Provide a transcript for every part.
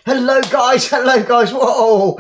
Hello guys, whoa,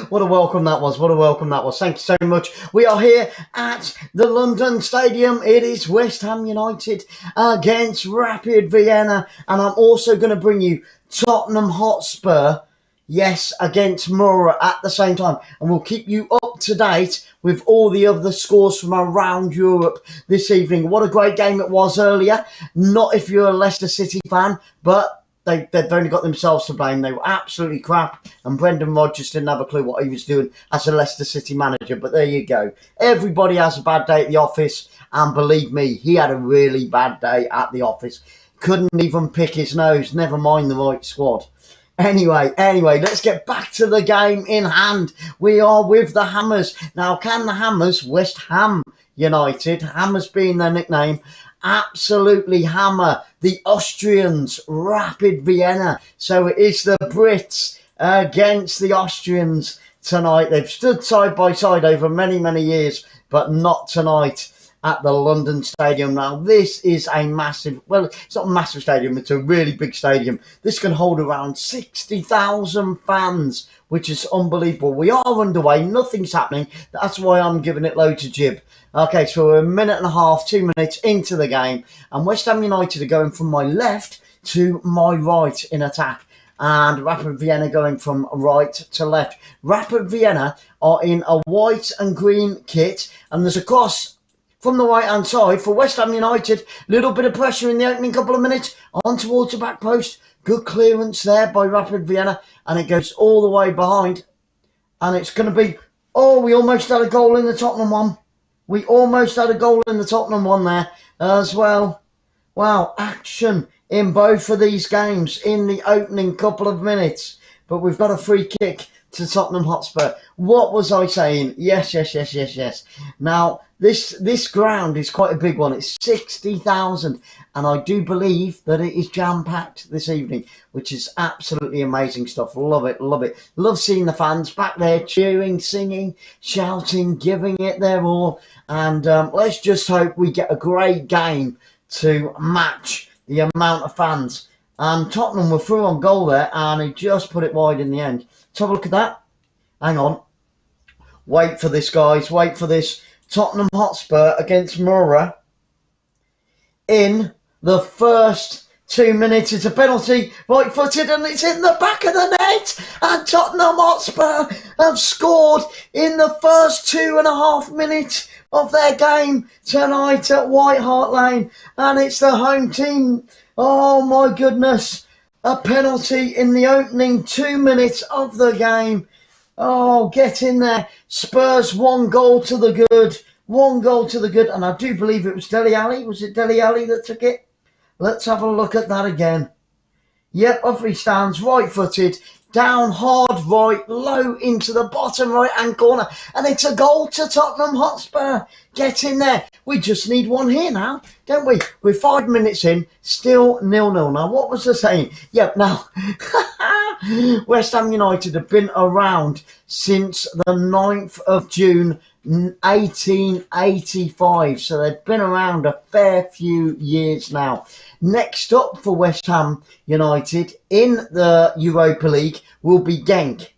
what a welcome that was, thank you so much. We are here at the London Stadium. It is West Ham United against Rapid Vienna, and I'm also going to bring you Tottenham Hotspur, yes, against Mura at the same time, and we'll keep you up to date with all the other scores from around Europe this evening. What a great game it was earlier, not if you're a Leicester City fan, but they've only got themselves to blame. They were absolutely crap, and Brendan Rodgers didn't have a clue what he was doing as a Leicester City manager. But there you go. Everybody has a bad day at the office, and believe me, he had a really bad day at the office. Couldn't even pick his nose, never mind the right squad. Anyway, let's get back to the game in hand. We are with the Hammers. Now, can the Hammers, West Ham United, Hammers being their nickname, absolutely hammer the Austrians, Rapid Vienna? So it is the Brits against the Austrians tonight. They've stood side by side over many, many years, but not tonight at the London Stadium. Now, this is a massive, well, it's not a massive stadium, it's a really big stadium. This can hold around 60,000 fans, which is unbelievable. We are underway, nothing's happening. That's why I'm giving it loads of jib. Okay, so we're a minute and a half, 2 minutes into the game, and West Ham United are going from my left to my right in attack, and Rapid Vienna going from right to left. Rapid Vienna are in a white and green kit, and there's a cross from the right-hand side for West Ham United. Little bit of pressure in the opening couple of minutes on towards the back post. Good clearance there by Rapid Vienna, and it goes all the way behind, and it's going to be, oh, we almost had a goal in the Tottenham one. We almost had a goal in the Tottenham one there as well. Wow, action in both of these games in the opening couple of minutes. But we've got a free kick to Tottenham Hotspur. What was I saying? Yes. Now, this ground is quite a big one. It's 60,000. And I do believe that it is jam-packed this evening, which is absolutely amazing stuff. Love it. Love seeing the fans back there cheering, singing, shouting, giving it their all. And let's just hope we get a great game to match the amount of fans. Tottenham were through on goal there, and he just put it wide in the end. Let's have a look at that. Hang on. Wait for this, guys. Wait for this. Tottenham Hotspur against Mura in the first 2 minutes. It's a penalty, right-footed, and it's in the back of the net. And Tottenham Hotspur have scored in the first 2.5 minutes of their game tonight at White Hart Lane. And it's the home team. Oh, my goodness. A penalty in the opening 2 minutes of the game. Oh, get in there. Spurs 1 goal to the good. 1 goal to the good. And I do believe it was Dele Alli. Was it Dele Alli that took it? Let's have a look at that again. Yep, off he stands, right-footed, down hard right, low into the bottom right-hand corner. And it's a goal to Tottenham Hotspur. Get in there. We just need one here now, don't we? We're 5 minutes in, still 0-0. Now, what was I saying? Yep, now, West Ham United have been around since the 9th of June, 1885. So they've been around a fair few years now. Next up for West Ham United in the Europa League will be Genk.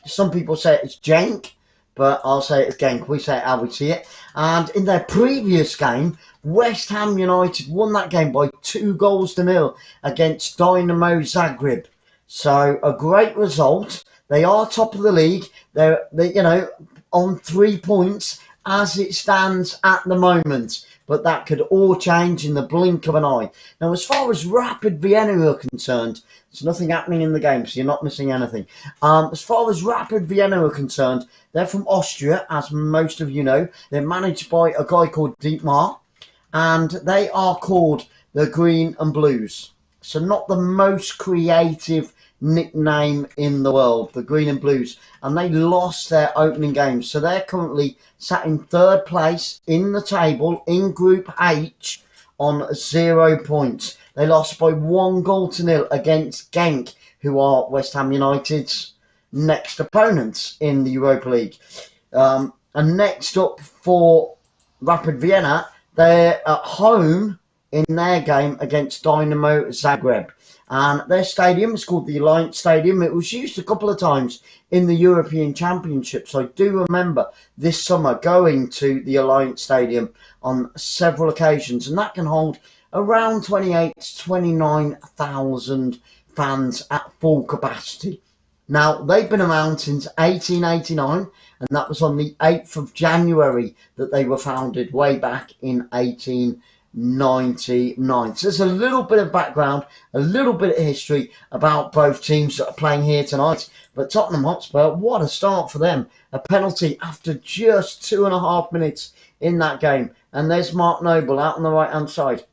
Some people say it's Jenk, but I'll say it's Genk. We say it how we see it. And in their previous game, West Ham United won that game by 2-0 against Dynamo Zagreb. So a great result. They are top of the league. They're on 3 points as it stands at the moment. But that could all change in the blink of an eye. Now, as far as Rapid Vienna are concerned, there's nothing happening in the game, so you're not missing anything. As far as Rapid Vienna are concerned, they're from Austria, as most of you know. They're managed by a guy called Dietmar, and they are called the Green and Blues. So not the most creative nickname in the world, the Green and Blues, and they lost their opening game, so they're currently sat in 3rd place in the table in Group H on 0 points. They lost by 1-0 against Genk, who are West Ham United's next opponents in the Europa League. And next up for Rapid Vienna, they're at home in their game against Dynamo Zagreb. And their stadium is called the Alliance Stadium. It was used a couple of times in the European Championship. So I do remember this summer going to the Alliance Stadium on several occasions. And that can hold around 28 to 29,000 fans at full capacity. Now, they've been around since 1889. And that was on the 8th of January that they were founded way back in 1899. So there's a little bit of background, a little bit of history about both teams that are playing here tonight. But Tottenham Hotspur, what a start for them. A penalty after just 2.5 minutes in that game. And there's Mark Noble out on the right-hand side.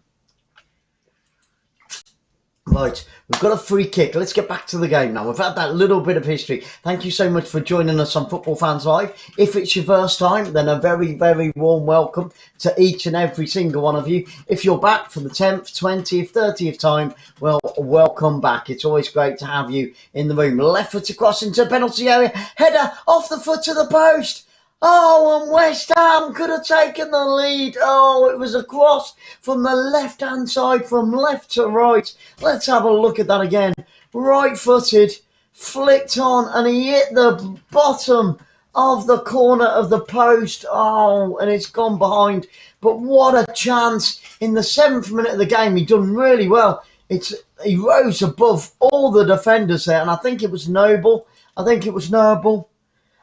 Right, we've got a free kick. Let's get back to the game now. We've had that little bit of history. Thank you so much for joining us on Football Fans Live. If it's your first time, then a very, very warm welcome to each and every single one of you. If you're back for the 10th, 20th, 30th time, well, welcome back. It's always great to have you in the room. Left foot across into the penalty area. Header off the foot of the post. Oh, and West Ham could have taken the lead. Oh, it was a cross from the left-hand side, from left to right. Let's have a look at that again. Right-footed, flicked on, and he hit the bottom of the corner of the post. Oh, and it's gone behind. But what a chance. In the 7th minute of the game, he done really well. He rose above all the defenders there, and I think it was Noble.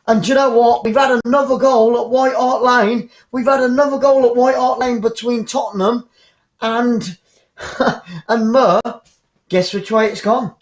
And do you know what? We've had another goal at White Hart Lane. We've had another goal at White Hart Lane between Tottenham and Mura. Guess which way it's gone?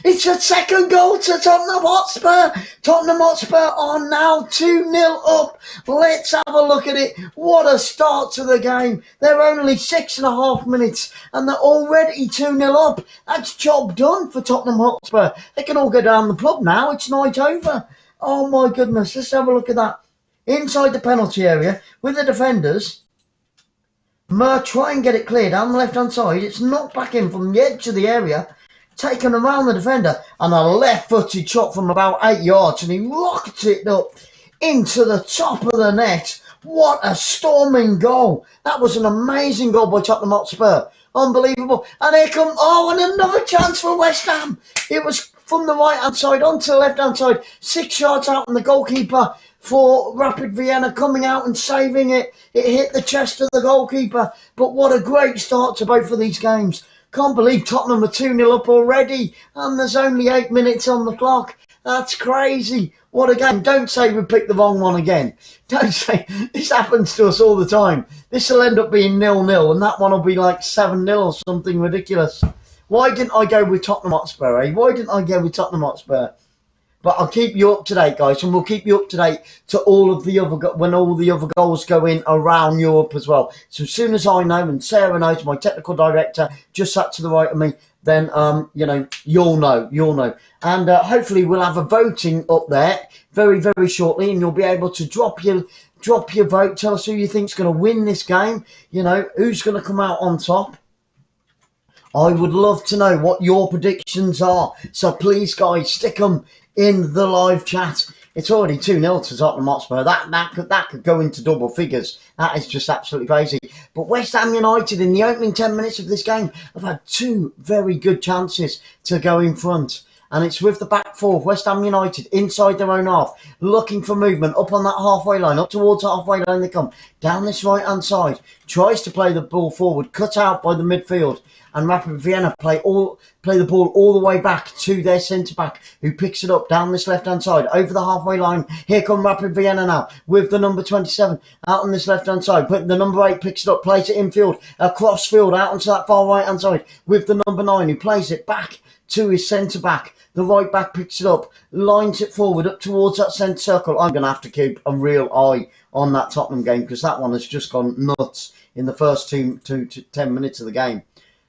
It's a second goal to Tottenham Hotspur. Tottenham Hotspur are now 2-0 up. Let's have a look at it. What a start to the game. They're only 6.5 minutes and they're already 2-0 up. That's job done for Tottenham Hotspur. They can all go down the pub now. It's night over. Oh my goodness, let's have a look at that. Inside the penalty area with the defenders. Mura try and get it clear down the left-hand side. It's knocked back in from the edge of the area, taken around the defender, and a left-footed shot from about 8 yards, and he rocked it up into the top of the net. What a storming goal. That was an amazing goal by Tottenham Hotspur. Unbelievable. And here comes, and another chance for West Ham. It was from the right-hand side onto the left-hand side. 6 yards out, and the goalkeeper for Rapid Vienna coming out and saving it. It hit the chest of the goalkeeper. But what a great start to both of these games. Can't believe Tottenham are 2-0 up already. And there's only 8 minutes on the clock. That's crazy. What a game. Don't say we picked the wrong one again. Don't say, this happens to us all the time. This will end up being 0-0 and that one will be like 7-0 or something ridiculous. Why didn't I go with Tottenham Hotspur, eh? Why didn't I go with Tottenham Hotspur? But I'll keep you up to date, guys, and we'll keep you up to date to all of the other when all the other goals go in around Europe as well. So as soon as I know, and Sarah knows, my technical director, just sat to the right of me, then you'll know. And hopefully we'll have a voting up there very, very shortly, and you'll be able to drop your vote. Tell us who you think's going to win this game. You know, who's going to come out on top. I would love to know what your predictions are. So please, guys, stick them in the live chat. It's already 2-0 to Tottenham Hotspur. That could go into double figures. That is just absolutely crazy. But West Ham United, in the opening 10 minutes of this game, have had 2 very good chances to go in front. And it's with the back four of West Ham United inside their own half, looking for movement up on that halfway line, up towards the halfway line they come. Down this right-hand side, tries to play the ball forward, cut out by the midfield. And Rapid Vienna play the ball all the way back to their centre-back, who picks it up down this left-hand side, over the halfway line. Here come Rapid Vienna now, with the number 27 out on this left-hand side. But the number 8 picks it up, plays it infield, across field, out onto that far right-hand side, with the number 9, who plays it back to his centre-back. The right back picks it up, lines it forward up towards that centre circle. I'm going to have to keep a real eye on that Tottenham game, because that one has just gone nuts in the first 10 minutes of the game.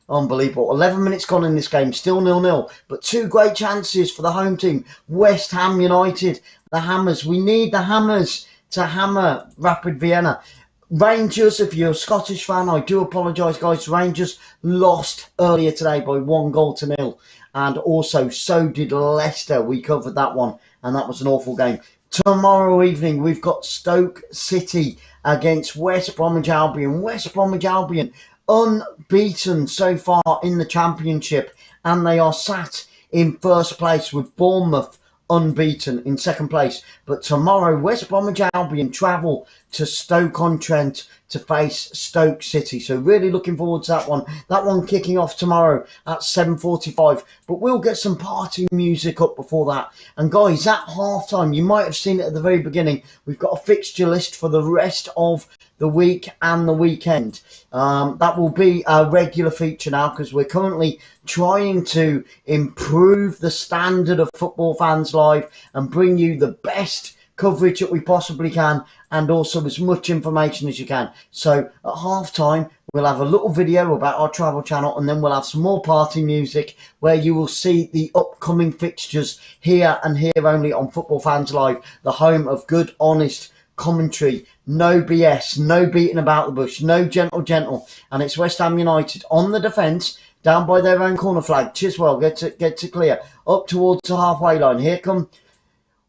Unbelievable. 11 minutes gone in this game, still 0-0, but 2 great chances for the home team. West Ham United, the Hammers. We need the Hammers to hammer Rapid Vienna. Rangers, if you're a Scottish fan, I do apologise, guys. Rangers lost earlier today by 1-0. And also, so did Leicester. We covered that one, and that was an awful game. Tomorrow evening, we've got Stoke City against West Bromwich Albion. West Bromwich Albion, unbeaten so far in the Championship and they are sat in first place with Bournemouth unbeaten in second place. But tomorrow, West Bromwich Albion travel to Stoke-on-Trent to face Stoke City. So really looking forward to that one. That one kicking off tomorrow at 7:45. But we'll get some party music up before that. And guys, at half-time, you might have seen it at the very beginning, we've got a fixture list for the rest of the week and the weekend. That will be a regular feature now, because we're currently trying to improve the standard of Football Fans Live and bring you the best coverage that we possibly can, and also as much information as you can. So at half time, we'll have a little video about our travel channel, and then we'll have some more party music where you will see the upcoming fixtures here and here only on Football Fans Live, the home of good, honest commentary. No BS, no beating about the bush, no gentle. And it's West Ham United on the defence, down by their own corner flag. Chiswell gets it clear up towards the halfway line. Here come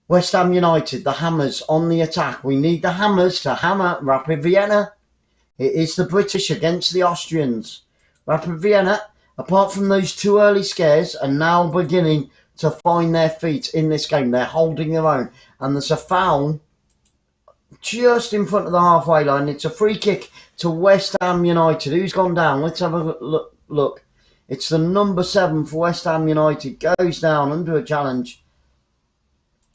West Ham United, the Hammers on the attack. We need the Hammers to hammer Rapid Vienna. It is the British against the Austrians. Rapid Vienna, apart from those two early scares, are now beginning to find their feet in this game. They're holding their own. And there's a foul just in front of the halfway line. It's a free kick to West Ham United. Who's gone down? Let's have a look. It's the number 7 for West Ham United. Goes down under a challenge.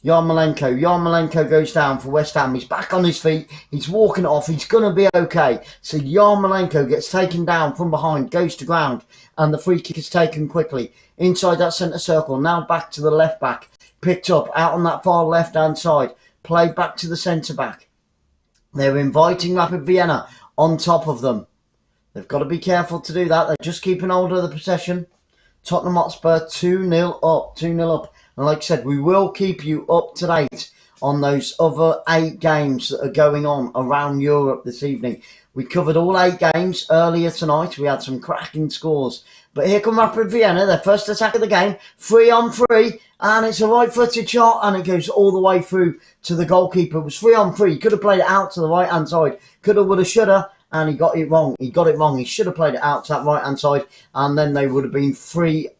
Yarmolenko goes down for West Ham. He's back on his feet. He's walking it off. He's going to be okay. So Yarmolenko gets taken down from behind, goes to ground, and the free kick is taken quickly inside that centre circle. Now back to the left back. Picked up out on that far left-hand side. Played back to the centre back. They're inviting Rapid Vienna on top of them. They've got to be careful to do that. They're just keeping hold of the possession. Tottenham Hotspur 2-0 up. 2-0 up. And like I said, we will keep you up to date on those other 8 games that are going on around Europe this evening. We covered all 8 games earlier tonight. We had some cracking scores. But here come Rapid Vienna, their first attack of the game. 3-on-3. And it's a right-footed shot. And it goes all the way through to the goalkeeper. It was 3-on-3. He could have played it out to the right-hand side. Coulda, woulda, shoulda. And he got it wrong. He should have played it out to that right-hand side. And then they would have been through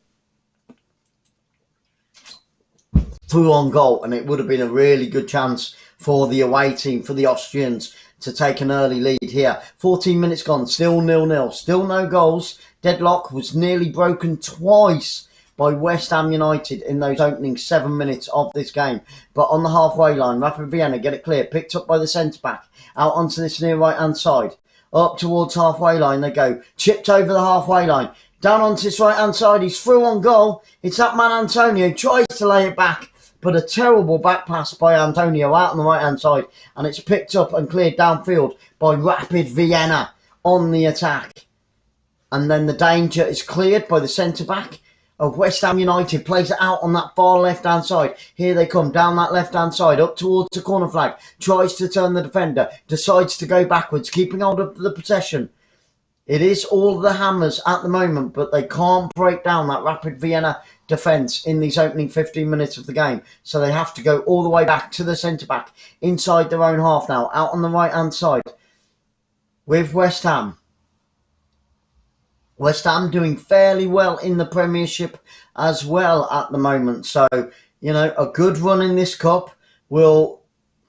on goal, and it would have been a really good chance for the away team, for the Austrians, to take an early lead here. 14 minutes gone, still 0-0, still no goals. Deadlock was nearly broken twice by West Ham United in those opening 7 minutes of this game. But on the halfway line, Rapid Vienna get it clear, picked up by the centre-back, out onto this near right-hand side. Up towards halfway line they go, chipped over the halfway line. Down onto this right-hand side, he's through on goal. It's that man Antonio, tries to lay it back, but a terrible back pass by Antonio out on the right-hand side, and it's picked up and cleared downfield by Rapid Vienna on the attack. And then the danger is cleared by the centre-back of West Ham United, plays it out on that far left-hand side. Here they come, down that left-hand side, up towards the corner flag, tries to turn the defender, decides to go backwards, keeping hold of the possession. It is all the Hammers at the moment, but they can't break down that Rapid Vienna defence in these opening 15 minutes of the game. So they have to go all the way back to the centre-back, inside their own half now, out on the right-hand side with West Ham. West Ham doing fairly well in the Premiership as well at the moment. So, you know, a good run in this cup will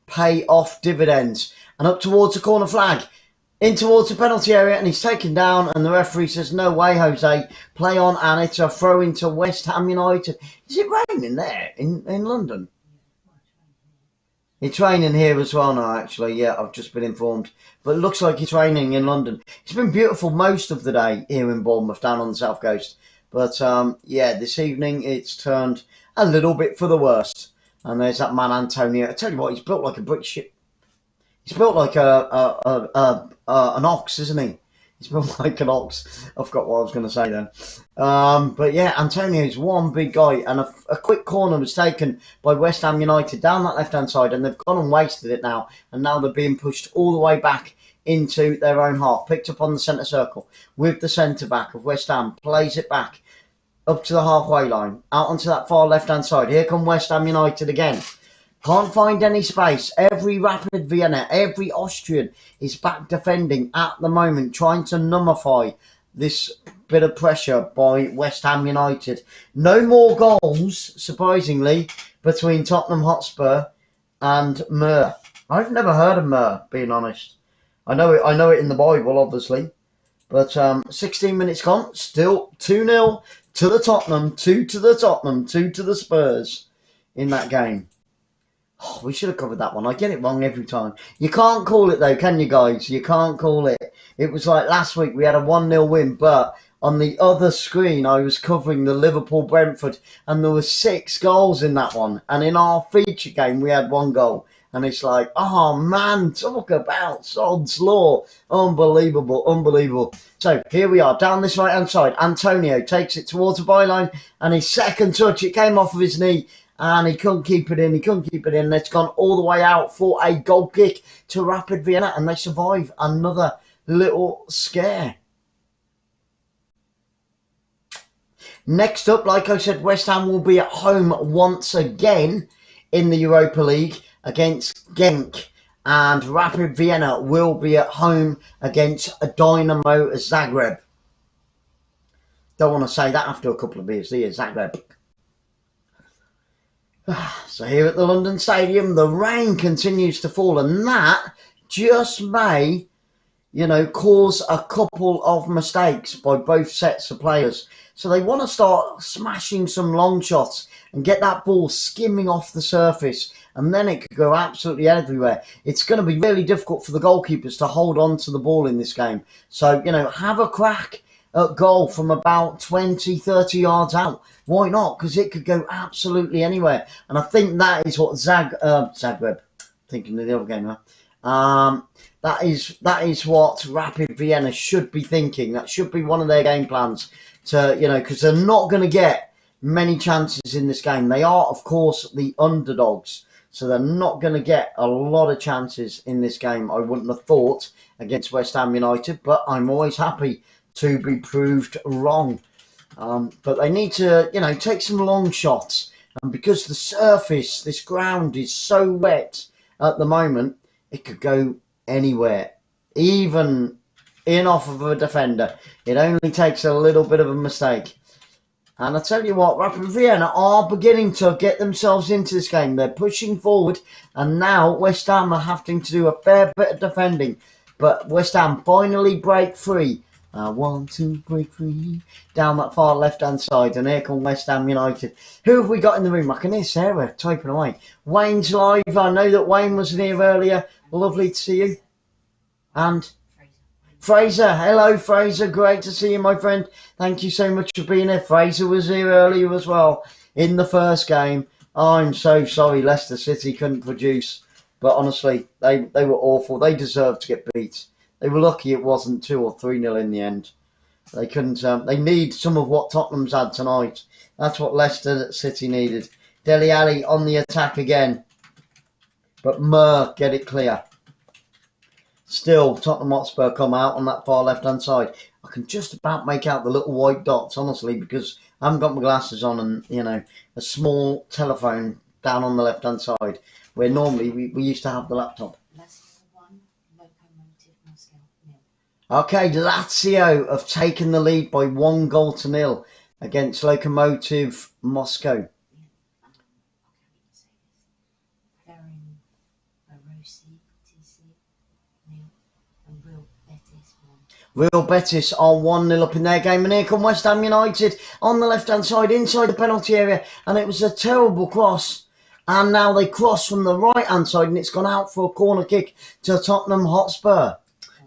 pay off dividends. And up towards the corner flag, in towards the penalty area, and he's taken down, and the referee says, no way, Jose, play on, and it's a throw into West Ham United. Is it raining there in London? It's raining here as well now, actually. Yeah, I've just been informed. But it looks like it's raining in London. It's been beautiful most of the day here in Bournemouth, down on the south coast. But, yeah, this evening it's turned a little bit for the worst. And there's that man Antonio. I tell you what, he's built like a brick ship. He's built like an ox, isn't he? He's built like an ox. I forgot what I was going to say then. But yeah, Antonio's one big guy, and a quick corner was taken by West Ham United down that left-hand side, and they've gone and wasted it now, and now they're being pushed all the way back into their own half. Picked up on the centre circle with the centre-back of West Ham, plays it back up to the halfway line, out onto that far left-hand side. Here come West Ham United again. Can't find any space. Every Rapid Vienna, every Austrian is back defending at the moment, trying to nullify this bit of pressure by West Ham United. No more goals, surprisingly, between Tottenham Hotspur and Mura. I've never heard of Mura, being honest. I know it in the Bible, obviously. But 16 minutes gone, still 2-0 to the Tottenham, 2 to the Tottenham, 2 to the Spurs in that game. Oh, we should have covered that one. I get it wrong every time. You can't call it though, can you guys? You can't call it. It was like last week we had a 1-0 win, but on the other screen I was covering the Liverpool-Brentford and there were 6 goals in that one. And in our feature game we had 1 goal. And it's like, oh man, talk about sod's law. Unbelievable, unbelievable. So here we are, down this right-hand side. Antonio takes it towards the byline and his second touch, it came off of his knee and he couldn't keep it in. It's gone all the way out for a goal kick to Rapid Vienna and they survive another little scare. Next up, like I said, West Ham will be at home once again in the Europa League against Genk, and Rapid Vienna will be at home against Dynamo Zagreb. Don't want to say that after a couple of beers, do you? Zagreb. So here at the London Stadium, the rain continues to fall, and that just may, cause a couple of mistakes by both sets of players. So they want to start smashing some long shots and get that ball skimming off the surface, and then it could go absolutely everywhere. It's going to be really difficult for the goalkeepers to hold on to the ball in this game. So, have a crack at goal from about 20, 30 yards out. Why not? Because it could go absolutely anywhere. And I think that is what Zagreb, thinking of the other game now, that is what Rapid Vienna should be thinking. That should be one of their game plans to, because they're not going to get many chances in this game. They are, of course, the underdogs. So they're not going to get a lot of chances in this game, I wouldn't have thought, against West Ham United. But I'm always happy to be proved wrong. But they need to, take some long shots. And because the surface, this ground is so wet at the moment, it could go anywhere. Even in off of a defender. It only takes a little bit of a mistake. And I tell you what, Rapid Vienna are beginning to get themselves into this game. They're pushing forward, and now West Ham are having to do a fair bit of defending. But West Ham finally break free. I want to break free. Down that far left-hand side, and here come West Ham United. Who have we got in the room? I can hear Sarah typing away. Wayne's live. I know that Wayne wasn't here earlier. Lovely to see you. And Fraser, hello Fraser, great to see you, my friend. Thank you so much for being here. Fraser was here earlier as well in the first game. I'm so sorry Leicester City couldn't produce, but honestly, they were awful. They deserved to get beat. They were lucky it wasn't 2 or 3-0 in the end. They couldn't. They need some of what Tottenham's had tonight. That's what Leicester City needed. Dele Alli on the attack again, but Mura get it clear. Still, Tottenham Hotspur come out on that far left-hand side. I can just about make out the little white dots, honestly, because I haven't got my glasses on and, a small telephone down on the left-hand side, where normally we used to have the laptop. Okay, Lazio have taken the lead by 1-0 against Lokomotiv Moscow. Real Betis are 1-0 up in their game, and here come West Ham United on the left-hand side, inside the penalty area, and it was a terrible cross. And now they cross from the right-hand side, and it's gone out for a corner kick to Tottenham Hotspur.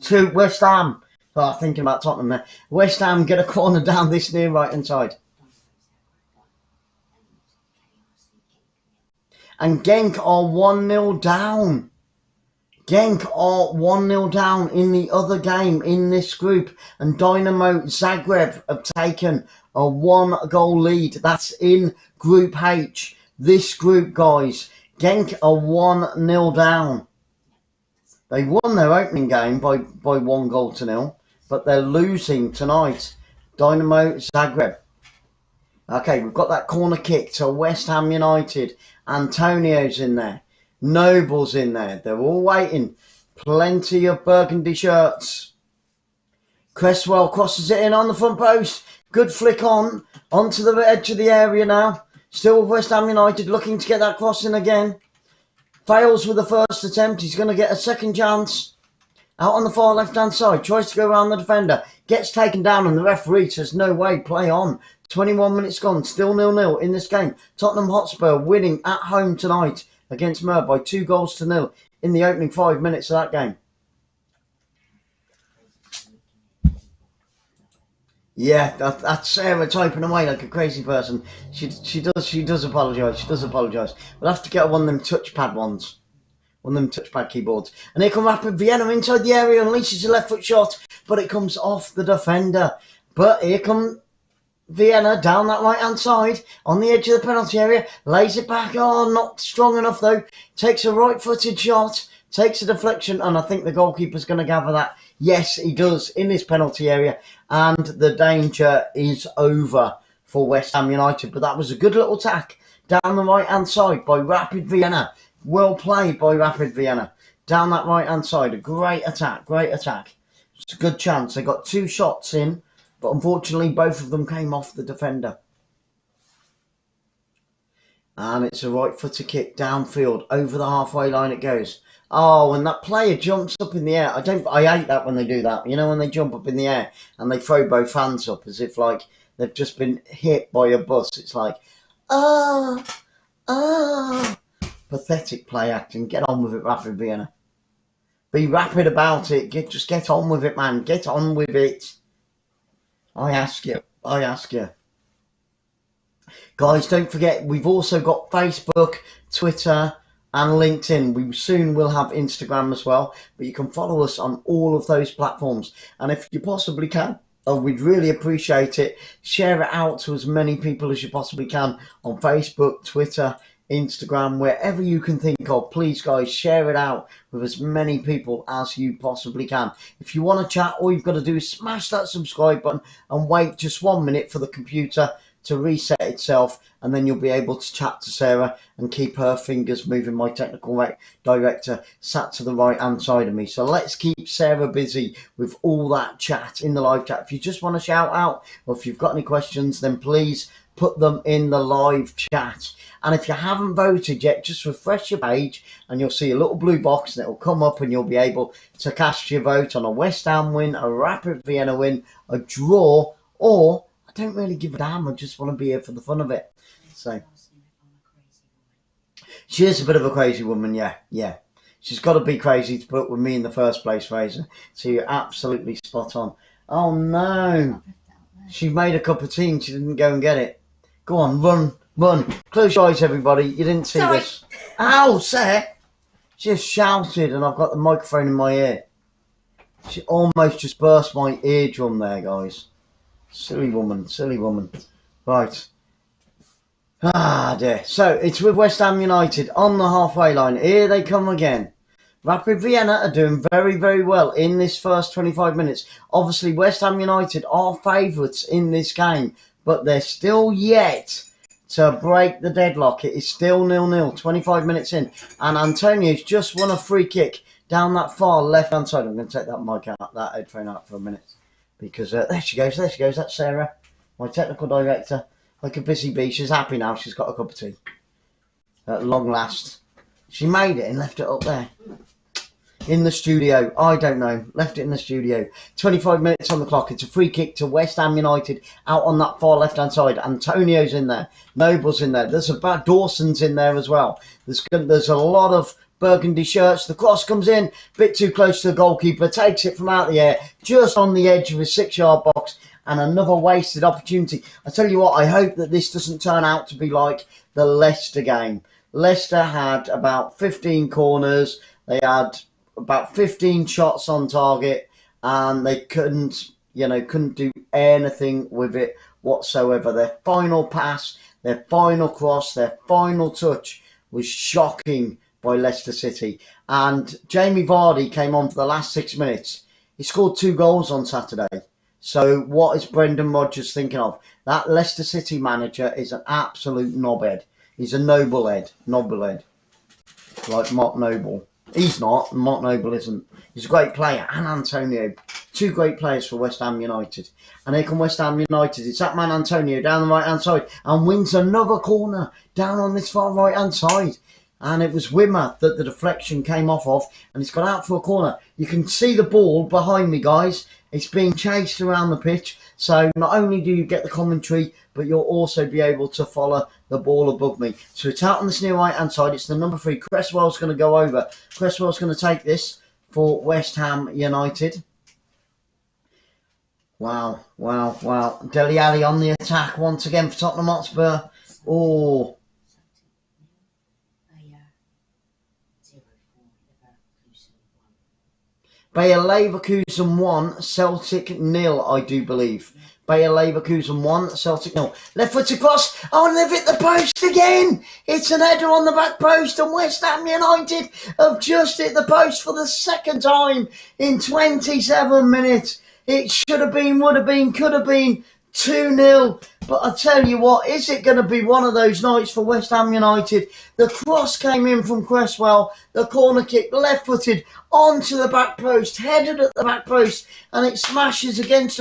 To West Ham. Oh, thinking about Tottenham there. West Ham get a corner down this near right-hand side. And Genk are 1-0 down. Genk are 1-0 down in the other game in this group, and Dynamo Zagreb have taken a 1-goal lead. That's in Group H. This group, guys, Genk are 1-0 down. They won their opening game by 1-0, but they're losing tonight. Dynamo Zagreb. Okay, we've got that corner kick to West Ham United. Antonio's in there. Noble's in there. They're all waiting. Plenty of burgundy shirts. Cresswell crosses it in on the front post. Good flick on, onto the edge of the area now. Still West Ham United looking to get that cross in again. Fails with the first attempt. He's going to get a second chance. Out on the far left-hand side. Tries to go around the defender. Gets taken down and the referee says, no way, play on. 21 minutes gone. Still 0-0 in this game. Tottenham Hotspur winning at home tonight against Mura by 2-0 in the opening 5 minutes of that game. Yeah, that's Sarah typing away like a crazy person. She does apologise. She does apologise. We'll have to get one of them touchpad ones. One of them touchpad keyboards. And here come Rapid Vienna inside the area, unleashes a left foot shot, but it comes off the defender. But here come Vienna down that right hand side on the edge of the penalty area, lays it back. Oh, not strong enough though. Takes a right footed shot, takes a deflection, and I think the goalkeeper's going to gather that. Yes, he does in this penalty area, and the danger is over for West Ham United. But that was a good little tack down the right hand side by Rapid Vienna. Well played by Rapid Vienna. Down that right hand side. A great attack, great attack. It's a good chance. They got 2 shots in, but unfortunately both of them came off the defender. And it's a right footed kick downfield. Over the halfway line it goes. Oh, and that player jumps up in the air. I hate that when they do that. You know, when they jump up in the air and they throw both hands up as if like they've just been hit by a bus. It's like, pathetic play acting. Get on with it, Rapid Vienna. Be rapid about it. Just get on with it, man. Get on with it. I ask you. I ask you. Guys, don't forget, we've also got Facebook, Twitter, and LinkedIn. We soon will have Instagram as well, but you can follow us on all of those platforms. And if you possibly can, we'd really appreciate it. Share it out to as many people as you possibly can on Facebook, Twitter, Instagram, wherever you can think of. Please, guys, share it out with as many people as you possibly can. If you want to chat, all you've got to do is smash that subscribe button and wait just 1 minute for the computer to reset itself, and then you'll be able to chat to Sarah and keep her fingers moving. My technical director sat to the right hand side of me. So let's keep Sarah busy with all that chat in the live chat. If you just want to shout out, or if you've got any questions, then please put them in the live chat. And if you haven't voted yet, just refresh your page and you'll see a little blue box and it will come up and you'll be able to cast your vote on a West Ham win, a Rapid Vienna win, a draw, or I don't really give a damn. I just want to be here for the fun of it. So she is a bit of a crazy woman, yeah. She's got to be crazy to put up with me in the first place, Fraser. So you're absolutely spot on. Oh no, she made a cup of tea and she didn't go and get it. Go on, run. Close your eyes, everybody. You didn't see this. Ow, Sarah! She just shouted and I've got the microphone in my ear. She almost just burst my eardrum there, guys. Silly woman. Right. Ah, dear. So, it's with West Ham United on the halfway line. Here they come again. Rapid Vienna are doing very, very well in this first 25 minutes. Obviously, West Ham United are favourites in this game, but they're still yet to break the deadlock. It is still 0-0, 25 minutes in. And Antonio's just won a free kick down that far left-hand side. I'm going to take that mic out, that headphone out for a minute. Because there she goes. That's Sarah, my technical director. Like a busy bee. She's happy now. She's got a cup of tea. At long last. She made it and left it up there. In the studio. I don't know. Left it in the studio. 25 minutes on the clock. It's a free kick to West Ham United out on that far left-hand side. Antonio's in there. Noble's in there. There's about Dawson's in there as well. There's a lot of burgundy shirts. The cross comes in. A bit too close to the goalkeeper. Takes it from out the air. Just on the edge of his 6-yard box. And another wasted opportunity. I tell you what, I hope that this doesn't turn out to be like the Leicester game. Leicester had about 15 corners. They had about 15 shots on target. And they couldn't do anything with it whatsoever. Their final pass, their final cross, their final touch was shocking by Leicester City. And Jamie Vardy came on for the last 6 minutes. He scored 2 goals on Saturday. So what is Brendan Rodgers thinking of? That Leicester City manager is an absolute knobhead. He's a knoblehead. Like Mark Noble. He's not. Mark Noble isn't. He's a great player. And Antonio. two great players for West Ham United. And here come West Ham United. It's that man Antonio down the right-hand side and wins another corner down on this far right-hand side. And it was Wimmer that the deflection came off of, and it's gone out for a corner. You can see the ball behind me, guys. It's being chased around the pitch. So not only do you get the commentary, but you'll also be able to follow the ball above me. So it's out on this near right-hand side. It's the number 3. Cresswell's going to go over. Cresswell's going to take this for West Ham United. Wow, wow, wow. Dele Alli on the attack once again for Tottenham Hotspur. Oh. Bayer Leverkusen 1, Celtic 0, I do believe. Bayer Leverkusen 1, Celtic 0. Left foot across. Oh, and they've hit the post again. It's an header on the back post, and West Ham United have just hit the post for the second time in 27 minutes. It should have been, would have been, could have been 2-0. But I tell you what, is it going to be one of those nights for West Ham United? The cross came in from Cresswell, the corner kick, left-footed, onto the back post, headed at the back post, and it smashes against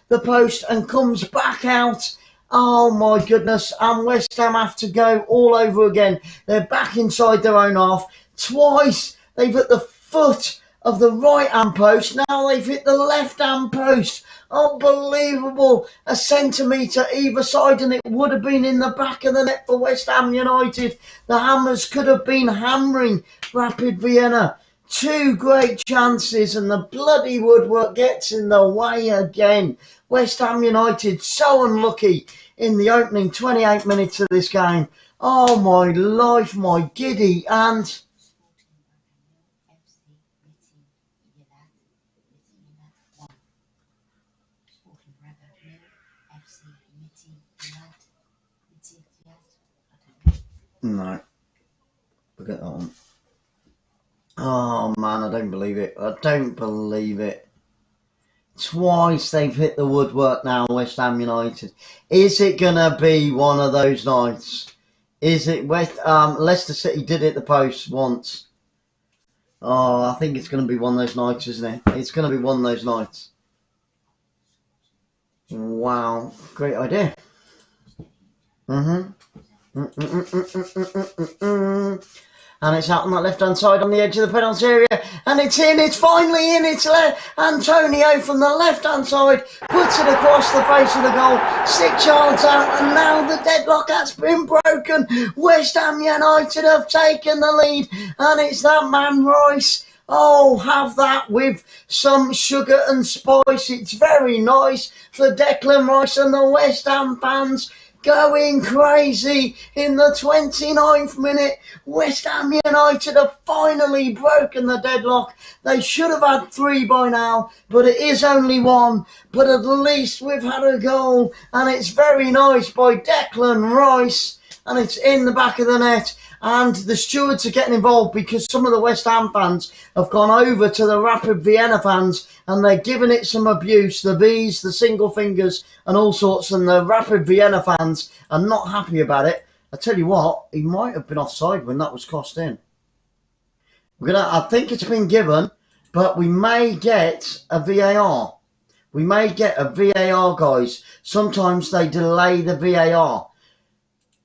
the post and comes back out. Oh my goodness, and West Ham have to go all over again. They're back inside their own half. Twice they've hit the foot of the right-hand post. Now they've hit the left-hand post. Unbelievable. A centimetre either side, and it would have been in the back of the net for West Ham United. The Hammers could have been hammering Rapid Vienna. Two great chances, and the bloody woodwork gets in the way again. West Ham United so unlucky in the opening 28 minutes of this game. Oh my life, my giddy, and no, forget that one. Oh man, I don't believe it. I don't believe it. Twice they've hit the woodwork now, West Ham United. Is it going to be one of those nights? Is it Leicester City did hit the post once. Oh, I think it's going to be one of those nights, isn't it? It's going to be one of those nights. Wow, great idea. And it's out on that left-hand side on the edge of the penalty area. And it's in. It's finally in. It's Antonio from the left-hand side puts it across the face of the goal. 6 yards out. And now the deadlock has been broken. West Ham United have taken the lead. And it's that man Rice. Oh, have that with some sugar and spice. It's very nice for Declan Rice and the West Ham fans. Going crazy in the 29th minute. West Ham United have finally broken the deadlock. They should have had 3 by now, but it is only 1. But at least we've had a goal, and it's very nice by Declan Rice, and it's in the back of the net. And the stewards are getting involved because some of the West Ham fans have gone over to the Rapid Vienna fans and they're giving it some abuse. The V's, the single fingers and all sorts, and the Rapid Vienna fans are not happy about it. I tell you what, he might have been offside when that was crossed in. I think it's been given, but we may get a VAR. We may get a VAR, guys. Sometimes they delay the VAR.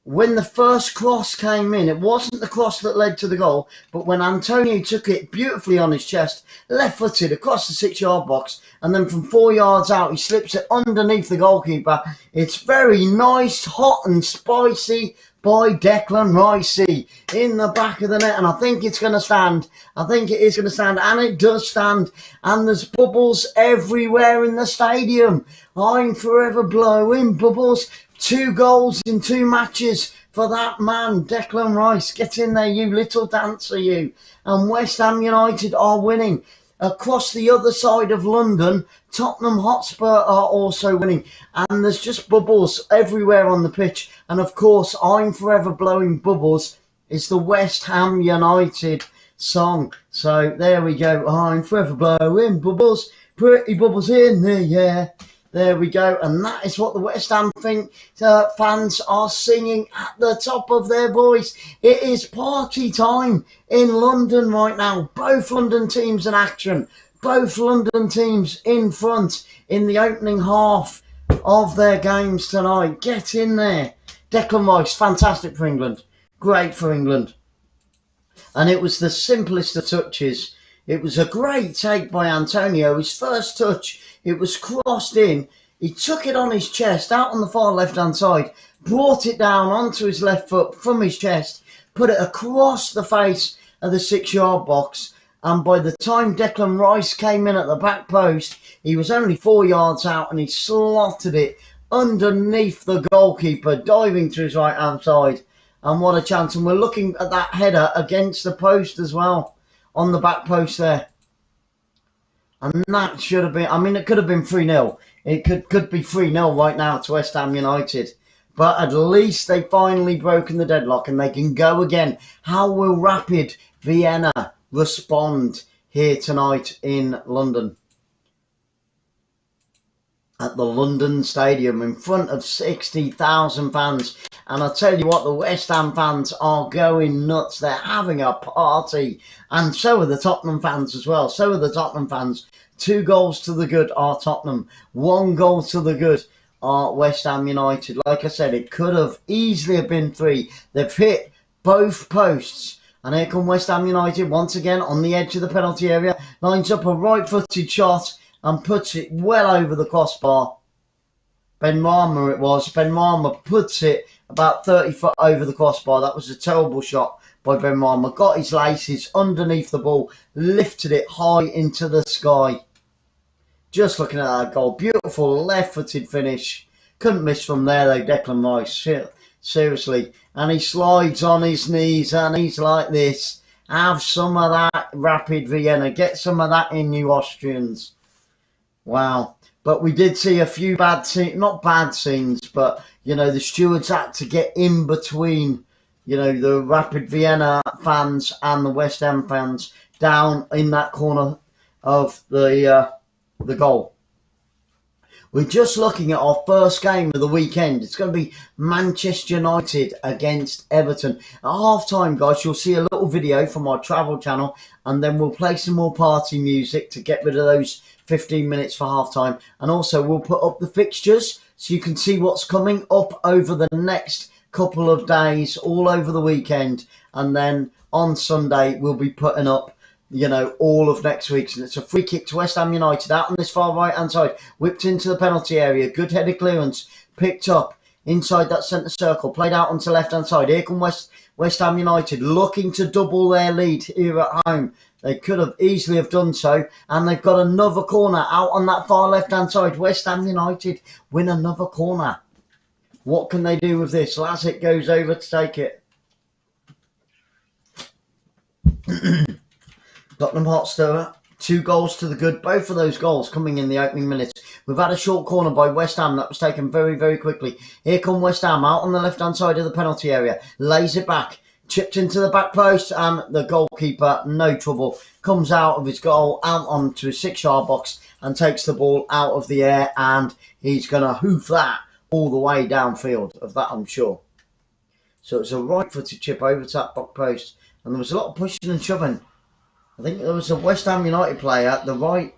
When the first cross came in, it wasn't the cross that led to the goal, but when Antonio took it beautifully on his chest, left-footed across the 6-yard box, and then from 4 yards out, he slips it underneath the goalkeeper. It's very nice, hot and spicy by Declan Rice in the back of the net, and I think it's going to stand. I think it is going to stand, and it does stand, and there's bubbles everywhere in the stadium. I'm forever blowing bubbles. 2 goals in 2 matches for that man, Declan Rice. Get in there, you little dancer, you. And West Ham United are winning. Across the other side of London, Tottenham Hotspur are also winning. And there's just bubbles everywhere on the pitch. And of course, I'm forever blowing bubbles is the West Ham United song. So there we go. I'm forever blowing bubbles. Pretty bubbles in the air. There we go, and that is what the West Ham fans are singing at the top of their voice. It is party time in London right now. Both London teams in action. both London teams in front in the opening half of their games tonight. Get in there. Declan Rice, fantastic for England. Great for England. And it was the simplest of touches. It was a great take by Antonio. His first touch, it was crossed in. He took it on his chest, out on the far left-hand side, brought it down onto his left foot from his chest, put it across the face of the 6-yard box. And by the time Declan Rice came in at the back post, he was only 4 yards out and he slotted it underneath the goalkeeper, diving to his right-hand side. And what a chance. And we're looking at that header against the post as well, on the back post there. And that should have been, I mean, it could have been 3-0. It could be 3-0 right now to West Ham United. But at least they've finally broken the deadlock and they can go again. How will Rapid Vienna respond here tonight in London? At the London Stadium in front of 60,000 fans. And I'll tell you what, the West Ham fans are going nuts. They're having a party. And so are the Tottenham fans as well. So are the Tottenham fans. 2 goals to the good are Tottenham. 1 goal to the good are West Ham United. Like I said, it could have easily have been 3. They've hit both posts. And here come West Ham United once again on the edge of the penalty area. Lines up a right-footed shot and puts it well over the crossbar. Benrahma it was. Benrahma puts it about 30 foot over the crossbar. That was a terrible shot by Benrahma. Got his laces underneath the ball. Lifted it high into the sky. Just looking at that goal. Beautiful left-footed finish. Couldn't miss from there though, Declan Rice. Seriously. And he slides on his knees and he's like this. Have some of that, Rapid Vienna. Get some of that in, you Austrians. Wow. But we did see a few bad scenes, not bad scenes, but, you know, the stewards had to get in between, you know, the Rapid Vienna fans and the West Ham fans down in that corner of the goal. We're just looking at our first game of the weekend. It's going to be Manchester United against Everton. At half-time, guys, you'll see a little video from our travel channel, and then we'll play some more party music to get rid of those 15 minutes for half-time. And also, we'll put up the fixtures so you can see what's coming up over the next couple of days, all over the weekend. And then on Sunday, we'll be putting up, you know, all of next week's. And it's a free kick to West Ham United out on this far right-hand side. Whipped into the penalty area. Good headed clearance. Picked up inside that centre circle. Played out onto left-hand side. Here come West Ham United looking to double their lead here at home. They could have easily have done so. And they've got another corner out on that far left-hand side. West Ham United win another corner. What can they do with this? 𝓳𝓸𝓷𝓷𝓷𝓰 goes over to take it. Tottenham Hotspur, 2 goals to the good. Both of those goals coming in the opening minutes. We've had a short corner by West Ham that was taken very, very quickly. Here come West Ham out on the left-hand side of the penalty area. Lays it back. Chipped into the back post and the goalkeeper, no trouble, comes out of his goal, out onto his 6-yard box and takes the ball out of the air, and he's going to hoof that all the way downfield. Of that, I'm sure. So it's a right-footed chip over to that back post, and there was a lot of pushing and shoving. I think there was a West Ham United player at the right,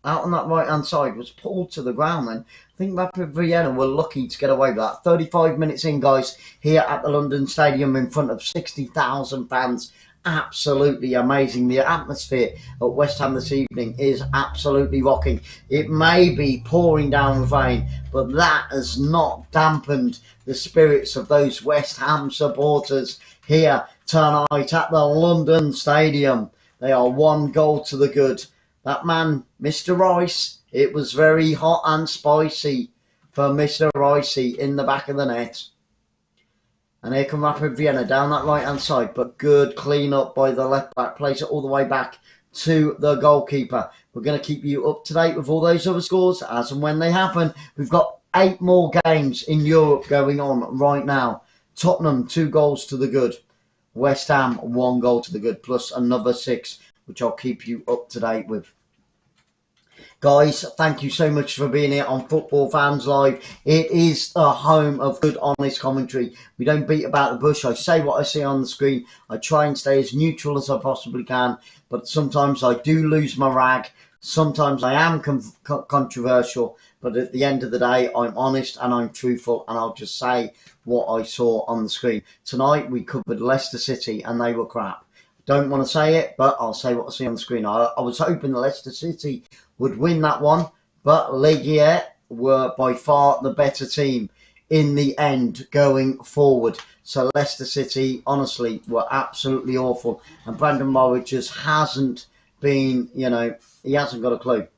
out on that right-hand side, was pulled to the ground then. I think Rapid Vienna were lucky to get away with that. 35 minutes in, guys, here at the London Stadium in front of 60,000 fans. Absolutely amazing. The atmosphere at West Ham this evening is absolutely rocking. It may be pouring down with rain, but that has not dampened the spirits of those West Ham supporters here tonight at the London Stadium. They are 1 goal to the good. That man, Mr. Rice, it was very hot and spicy for Mr. Ricey in the back of the net. And here come Rapid Vienna down that right-hand side, but good clean up by the left back. Plays it all the way back to the goalkeeper. We're going to keep you up to date with all those other scores as and when they happen. We've got 8 more games in Europe going on right now. Tottenham, 2 goals to the good. West Ham, 1 goal to the good, plus another 6, which I'll keep you up to date with. Guys, thank you so much for being here on Football Fans Live. It is a home of good, honest commentary. We don't beat about the bush. I say what I see on the screen. I try and stay as neutral as I possibly can, but sometimes I do lose my rag. Sometimes I am controversial, but at the end of the day, I'm honest and I'm truthful, and I'll just say what I saw on the screen. Tonight, we covered Leicester City, and they were crap. Don't want to say it, but I'll say what I see on the screen. I was hoping Leicester City would win that one, but 𝓳𝓸𝓲𝓷𝓲𝓷𝓰 were by far the better team in the end going forward. So Leicester City, honestly, were absolutely awful. And Brandon Morris just hasn't been, he hasn't got a clue.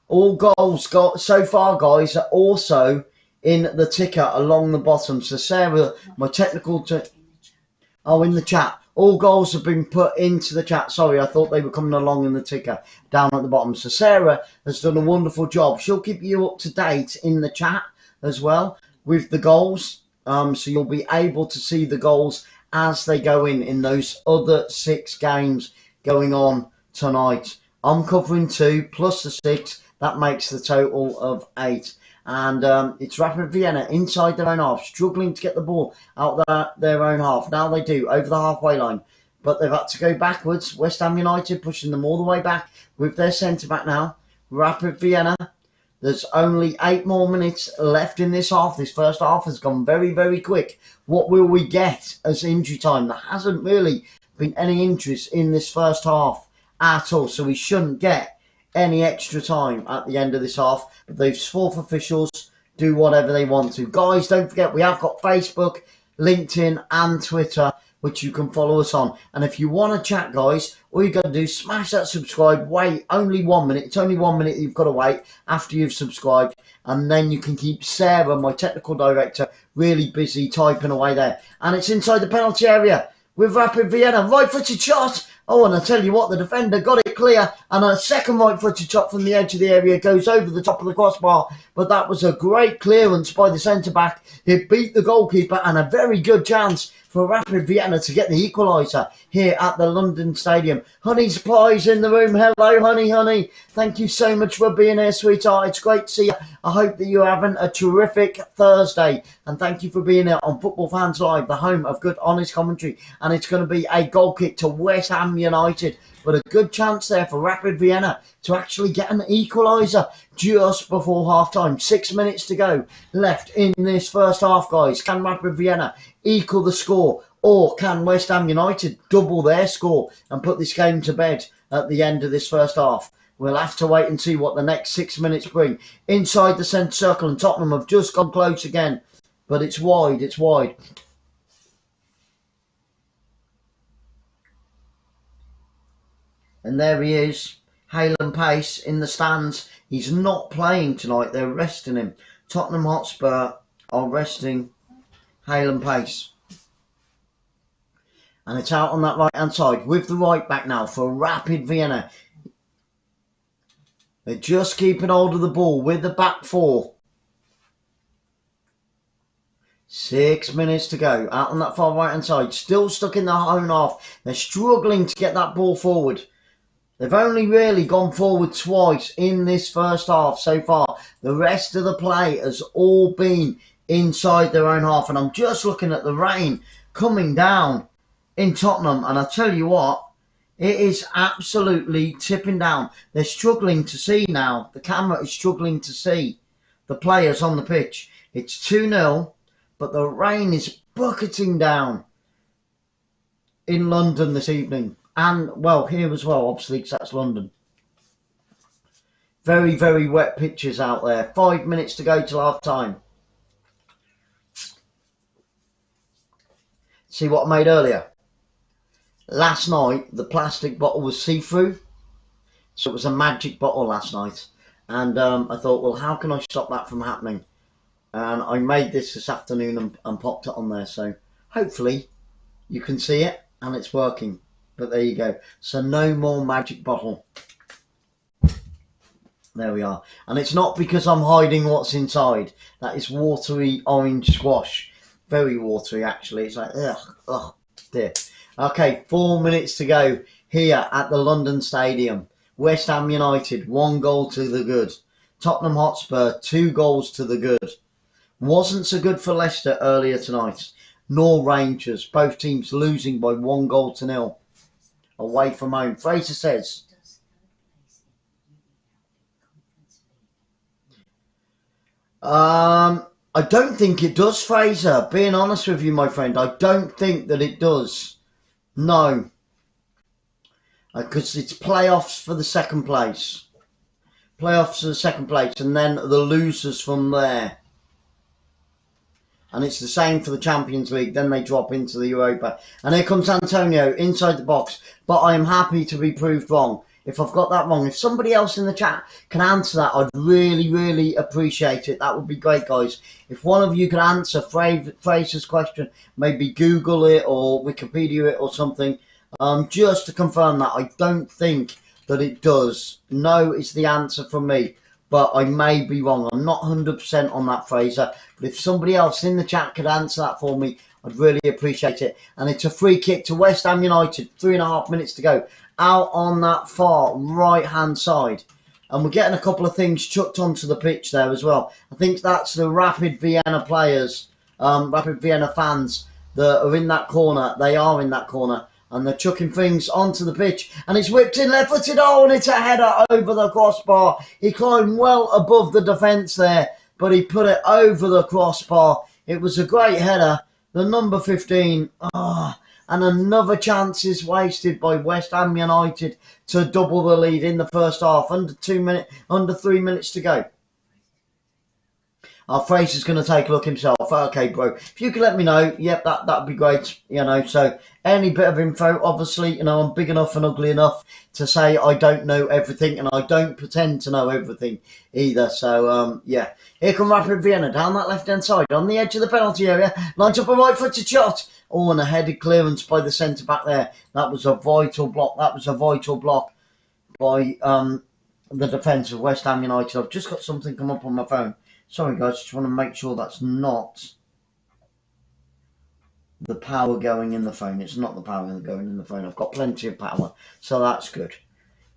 All goals got so far, guys, are also in the ticker along the bottom. So Sarah, my technical... in the chat. All goals have been put into the chat. Sorry, I thought they were coming along in the ticker down at the bottom. So Sarah has done a wonderful job. She'll keep you up to date in the chat as well with the goals. So you'll be able to see the goals as they go in those other 6 games going on tonight. I'm covering 2 plus the 6. That makes the total of 8. And it's Rapid Vienna inside their own half, struggling to get the ball out their own half. Now they do, over the halfway line. But they've had to go backwards. West Ham United pushing them all the way back with their centre-back now. Rapid Vienna. There's only 8 more minutes left in this half. This first half has gone very, very quick. What will we get as injury time? There hasn't really been any interest in this first half at all. So we shouldn't get any extra time at the end of this half. But those 4th officials do whatever they want to. Guys, don't forget we have got Facebook, LinkedIn and Twitter, which you can follow us on. And if you want to chat, guys, all you got to do is smash that subscribe. Wait only 1 minute. It's only 1 minute you've got to wait after you've subscribed. And then you can keep Sarah, my technical director, really busy typing away there. And it's inside the penalty area with Rapid Vienna. Right-footed shot. Oh, and I tell you what, the defender got it clear, and a second right-footed shot from the edge of the area goes over the top of the crossbar. But that was a great clearance by the centre-back. It beat the goalkeeper, and a very good chance for Rapid Vienna to get the equaliser here at the London Stadium. Honey's Pies in the room. Hello, honey. Thank you so much for being here, sweetheart. It's great to see you. I hope that you're having a terrific Thursday. And thank you for being here on Football Fans Live, the home of good, honest commentary. And it's going to be a goal kick to West Ham United. But a good chance there for Rapid Vienna to actually get an equaliser just before half-time. 6 minutes to go left in this first half, guys. Can Rapid Vienna equal the score? Or can West Ham United double their score and put this game to bed at the end of this first half? We'll have to wait and see what the next 6 minutes bring. Inside the centre circle, and Tottenham have just gone close again. But it's wide. And there he is, Haaland Pace in the stands. He's not playing tonight. They're resting him. Tottenham Hotspur are resting Haaland Pace. And it's out on that right-hand side with the right back now for Rapid Vienna. They're just keeping hold of the ball with the back 4. 6 minutes to go. Out on that far right-hand side. Still stuck in their own half. They're struggling to get that ball forward. They've only really gone forward twice in this first half so far. The rest of the play has all been inside their own half. And I'm just looking at the rain coming down in Tottenham. And I tell you what, it is absolutely tipping down. They're struggling to see now. The camera is struggling to see the players on the pitch. It's 2-0, but the rain is bucketing down in London this evening. And, well, here as well, obviously, because that's London. Very, very wet pitches out there. 5 minutes to go till half-time. See what I made earlier? Last night, the plastic bottle was see-through. So it was a magic bottle last night. And I thought, well, how can I stop that from happening? And I made this afternoon and popped it on there. So hopefully you can see it and it's working. But there you go. So no more magic bottle. There we are. And it's not because I'm hiding what's inside. That is watery orange squash. Very watery, actually. It's like, ugh, dear. Okay, 4 minutes to go here at the London Stadium. West Ham United, 1 goal to the good. Tottenham Hotspur, 2 goals to the good. Wasn't so good for Leicester earlier tonight. Nor Rangers. Both teams losing by 1 goal to 0. Away from home. Fraser says, I don't think it does, Fraser. Being honest with you, my friend, I don't think that it does. No. Because it's playoffs for the second place. Playoffs for the second place, and then the losers from there. And it's the same for the Champions League. Then they drop into the Europa. And here comes Antonio inside the box. But I am happy to be proved wrong. If I've got that wrong, if somebody else in the chat can answer that, I'd really, really appreciate it. That would be great, guys. If one of you could answer Fraser's question, maybe Google it or Wikipedia it or something, just to confirm that. I don't think that it does. No is the answer from me. But I may be wrong. I'm not 100% on that, Fraser. But if somebody else in the chat could answer that for me, I'd really appreciate it. And it's a free kick to West Ham United. 3.5 minutes to go. Out on that far right-hand side. And we're getting a couple of things chucked onto the pitch there as well. I think that's the Rapid Vienna players, Rapid Vienna fans that are in that corner. They are in that corner. And they're chucking things onto the pitch. And it's whipped in left-footed. Oh, and it's a header over the crossbar. He climbed well above the defence there. But he put it over the crossbar. It was a great header. The number 15. And another chance is wasted by West Ham United to double the lead in the first half. Under 3 minutes to go. Fraser's going to take a look himself. Okay, bro. If you could let me know, yep, that'd be great. You know, so any bit of info, obviously, you know, I'm big enough and ugly enough to say I don't know everything, and I don't pretend to know everything either. So, yeah. Here come Rapid Vienna down that left-hand side on the edge of the penalty area. Lines up a right-footed shot. Oh, and a headed clearance by the centre-back there. That was a vital block. That was a vital block by the defence of West Ham United. I've just got something come up on my phone. Sorry, guys. Just want to make sure that's not the power going in the phone. It's not the power going in the phone. I've got plenty of power, so that's good.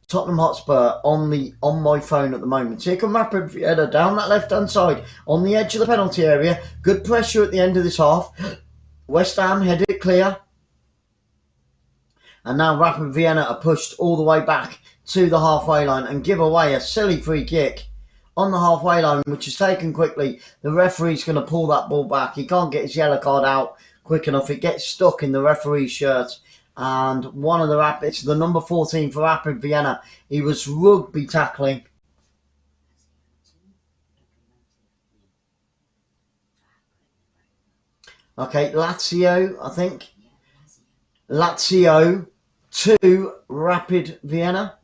Tottenham Hotspur on my phone at the moment. So here come Rapid Vienna down that left-hand side on the edge of the penalty area. Good pressure at the end of this half. West Ham headed it clear. And now Rapid Vienna are pushed all the way back to the halfway line and give away a silly free kick on the halfway line, which is taken quickly. The referee's going to pull that ball back. He can't get his yellow card out quick enough. It gets stuck in the referee's shirt. And one of the Rapids, the number 14 for Rapid Vienna, he was rugby tackling. Okay, Lazio, I think. Lazio 2, Rapid Vienna.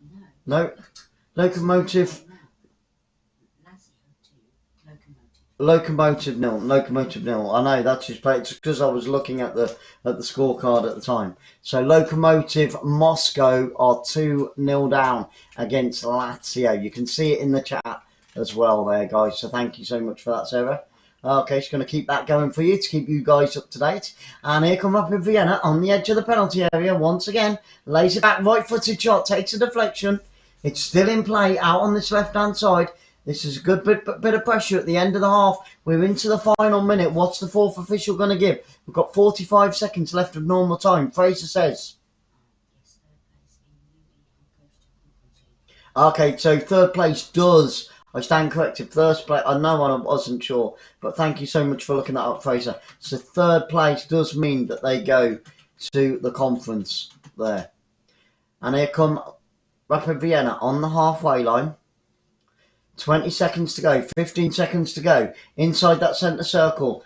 No. Locomotive. Locomotive nil. Locomotive nil. I know that's just it's because I was looking at the scorecard at the time. So Locomotive Moscow are 2-0 down against Lazio. You can see it in the chat as well there, guys. So thank you so much for that, Sarah. Okay, just going to keep that going for you to keep you guys up to date. And here come Rapid Vienna on the edge of the penalty area once again. Lays it back, right-footed shot, takes a deflection. It's still in play out on this left-hand side. This is a good bit of pressure at the end of the half. We're into the final minute. What's the fourth official going to give? We've got 45 seconds left of normal time. Fraser says. Okay, so third place does. I stand corrected. First place, I know I wasn't sure, but thank you so much for looking that up, Fraser. So third place does mean that they go to the conference there. And here come Rapid Vienna on the halfway line. 20 seconds to go, 15 seconds to go. Inside that centre circle,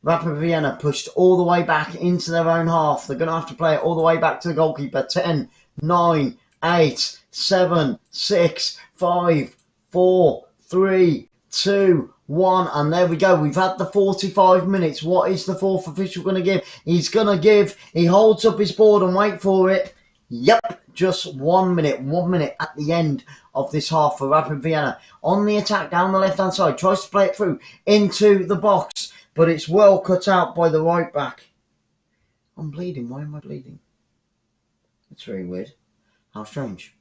Rapid Vienna pushed all the way back into their own half. They're going to have to play it all the way back to the goalkeeper. 10, 9, 8, 7, 6, 5, 4, 3, 2, 1. And there we go. We've had the 45 minutes. What is the fourth official going to give? He's going to give. He holds up his board and wait for it. Yep, just 1 minute. 1 minute at the end of this half for Rapid Vienna. On the attack down the left-hand side. Tries to play it through into the box. But it's well cut out by the right back. I'm bleeding. Why am I bleeding? That's very weird. How strange.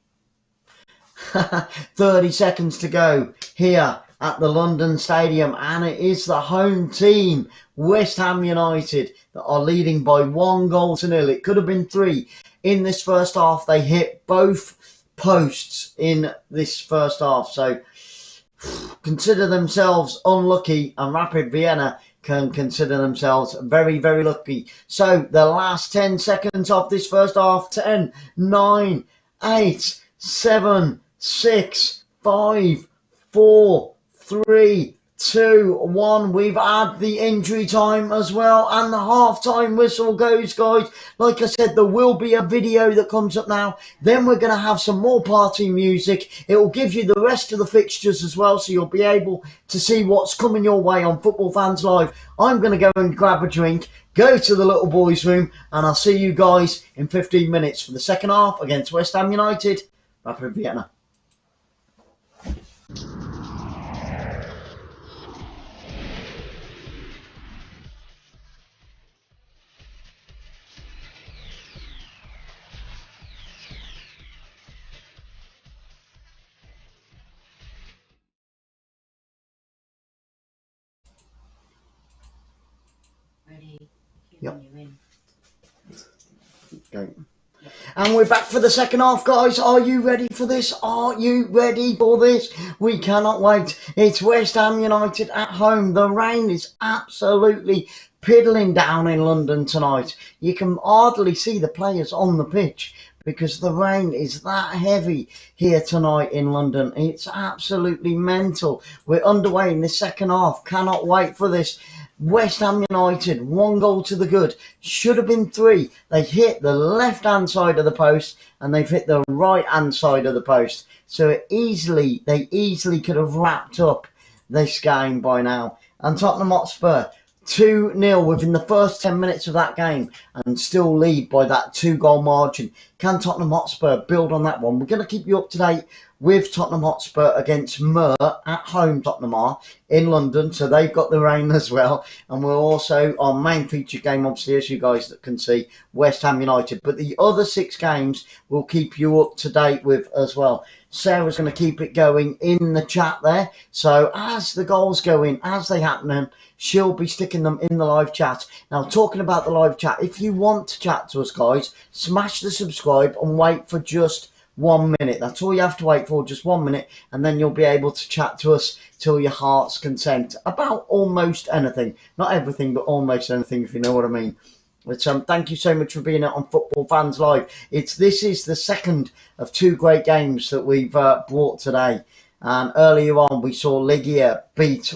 30 seconds to go here at the London Stadium. And it is the home team, West Ham United, that are leading by 1-0. It could have been 3 in this first half. They hit both posts in this first half. So consider themselves unlucky, and Rapid Vienna can consider themselves very, very lucky. So the last 10 seconds of this first half: 10, 9, 8, 7, 6, 5, 4, 3, 2, 1. We've had the injury time as well, and the half-time whistle goes, guys. Like I said, there will be a video that comes up now. Then we're going to have some more party music. It will give you the rest of the fixtures as well, so you'll be able to see what's coming your way on Football Fans Live. I'm going to go and grab a drink, go to the little boys' room, and I'll see you guys in 15 minutes for the second half against West Ham United, Rapid Vienna. Ready? Yep. You're in. Go. And we're back for the second half, guys. Are you ready for this? Are you ready for this? We cannot wait. It's West Ham United at home. The rain is absolutely piddling down in London tonight. You can hardly see the players on the pitch because the rain is that heavy here tonight in London. It's absolutely mental. We're underway in the second half. Cannot wait for this. West Ham United, 1 goal to the good. Should have been 3. They hit the left-hand side of the post and they've hit the right-hand side of the post. So they easily could have wrapped up this game by now. And Tottenham Hotspur, 2-0 within the first 10 minutes of that game and still lead by that 2-goal margin. Can Tottenham Hotspur build on that one? We're going to keep you up to date with Tottenham Hotspur against Mura at home. Tottenham are in London, so they've got the rain as well. And we're also our main feature game, obviously, as you guys can see, West Ham United. But the other 6 games we'll keep you up to date with as well. Sarah's going to keep it going in the chat there. So as the goals go in, as they happen, she'll be sticking them in the live chat. Now, talking about the live chat, if you want to chat to us, guys, smash the subscribe and wait for just 1 minute. That's all you have to wait for, just 1 minute, and then you'll be able to chat to us till your heart's content about almost anything. Not everything, but almost anything, if you know what I mean. But thank you so much for being on Football Fans Live. This is the second of 2 great games that we've brought today. And earlier on, we saw Ligia beat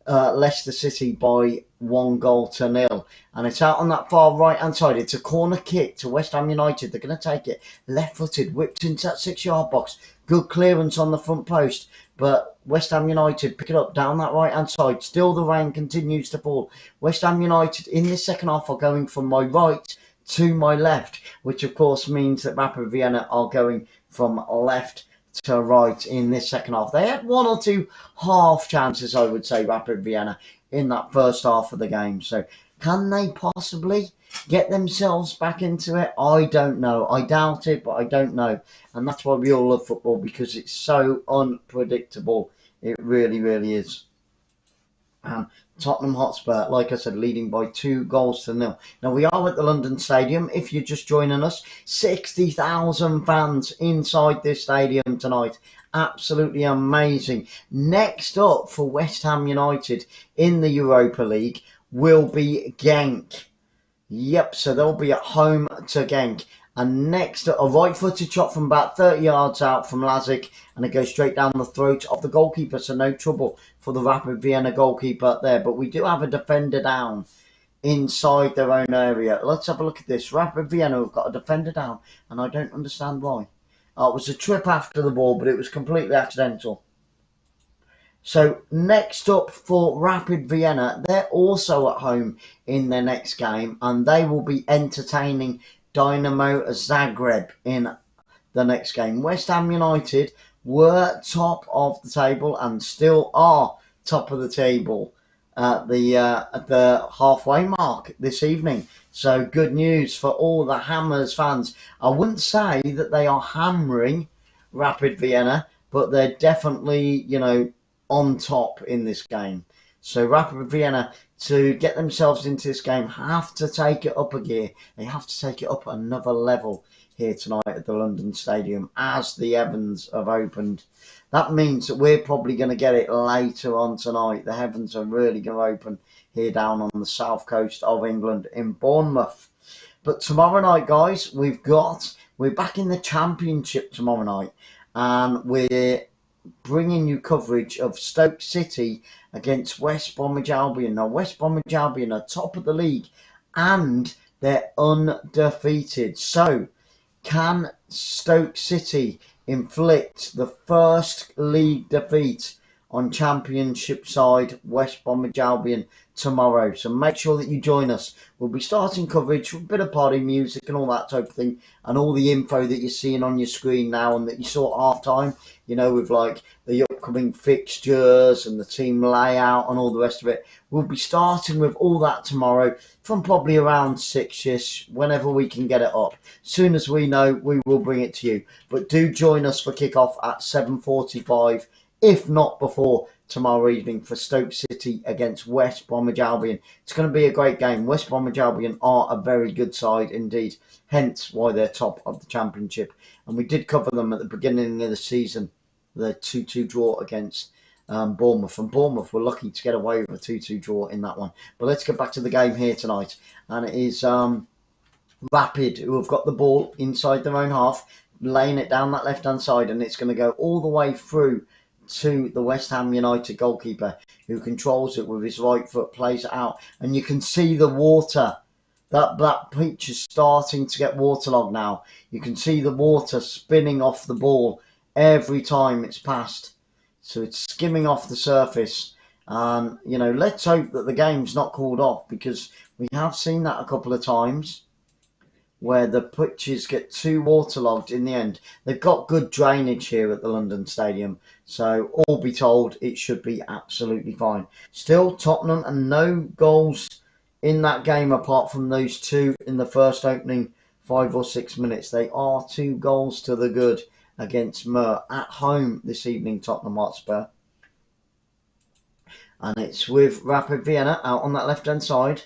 Leicester City by 1-0. And it's out on that far right hand side. It's a corner kick to West Ham United. They're going to take it left footed, whipped into that 6-yard box. Good clearance on the front post, but West Ham United pick it up down that right hand side. Still the rain continues to fall. West Ham United in this second half are going from my right to my left, which of course means that Rapid Vienna are going from left to right in this second half. They had 1 or 2 half chances, I would say, Rapid Vienna, in that first half of the game. So can they possibly get themselves back into it? I don't know. I doubt it, but I don't know. And that's why we all love football, because it's so unpredictable. It really, really is. Tottenham Hotspur, like I said, leading by 2-0. Now, we are at the London Stadium. If you're just joining us, 60,000 fans inside this stadium tonight. Absolutely amazing. Next up for West Ham United in the Europa League will be Genk. Yep, so they'll be at home to Genk. And next, a right-footed shot from about 30 yards out from 𝓳𝓸𝓷𝓷𝓷𝓰, and it goes straight down the throat of the goalkeeper, so no trouble for the Rapid Vienna goalkeeper there. But we do have a defender down inside their own area. Let's have a look at this. Rapid Vienna have got a defender down, and I don't understand why. It was a trip after the ball, but it was completely accidental. So next up for Rapid Vienna, they're also at home in their next game, and they will be entertaining Dynamo Zagreb in the next game. West Ham United were top of the table and still are top of the table at the halfway mark this evening. So good news for all the Hammers fans. I wouldn't say that they are hammering Rapid Vienna, but they're definitely, on top in this game. So Rapid Vienna, to get themselves into this game, have to take it up a gear. They have to take it up another level here tonight at the London Stadium as the Heavens have opened. That means that we're probably going to get it later on tonight. The Heavens are really going to open here down on the south coast of England in Bournemouth. But tomorrow night, guys, we're back in the Championship tomorrow night, and we're bringing you coverage of Stoke City against West Bromwich Albion. Now, West Bromwich Albion are top of the league and they're undefeated. So, can Stoke City inflict the first league defeat on Championship side West Bromwich Albion tomorrow? So make sure that you join us. We'll be starting coverage with a bit of party music and all that type of thing, and all the info that you're seeing on your screen now and that you saw at half time, you know, with like the upcoming fixtures and the team layout and all the rest of it. We'll be starting with all that tomorrow from probably around 6ish, whenever we can get it up. As soon as we know, we will bring it to you. But do join us for kickoff at 7:45, if not before, tomorrow evening for Stoke City against West Bromwich Albion. It's going to be a great game. West Bromwich Albion are a very good side indeed, hence why they're top of the Championship. And we did cover them at the beginning of the season, the 2-2 draw against Bournemouth. And Bournemouth were lucky to get away with a 2-2 draw in that one. But let's get back to the game here tonight. And it is Rapid who have got the ball inside their own half, laying it down that left-hand side, and it's going to go all the way through to the West Ham United goalkeeper, who controls it with his right foot, plays it out, and you can see the water. That pitch is starting to get waterlogged now. You can see the water spinning off the ball every time it's passed. So it's skimming off the surface. You know, let's hope that the game's not called off, because we have seen that a couple of times where the pitches get too waterlogged in the end. They've got good drainage here at the London Stadium, so all be told, it should be absolutely fine. Still, Tottenham, and no goals in that game apart from those two in the first opening 5 or 6 minutes. They are 2 goals to the good against Mura at home this evening, Tottenham Hotspur. And it's with Rapid Vienna out on that left-hand side,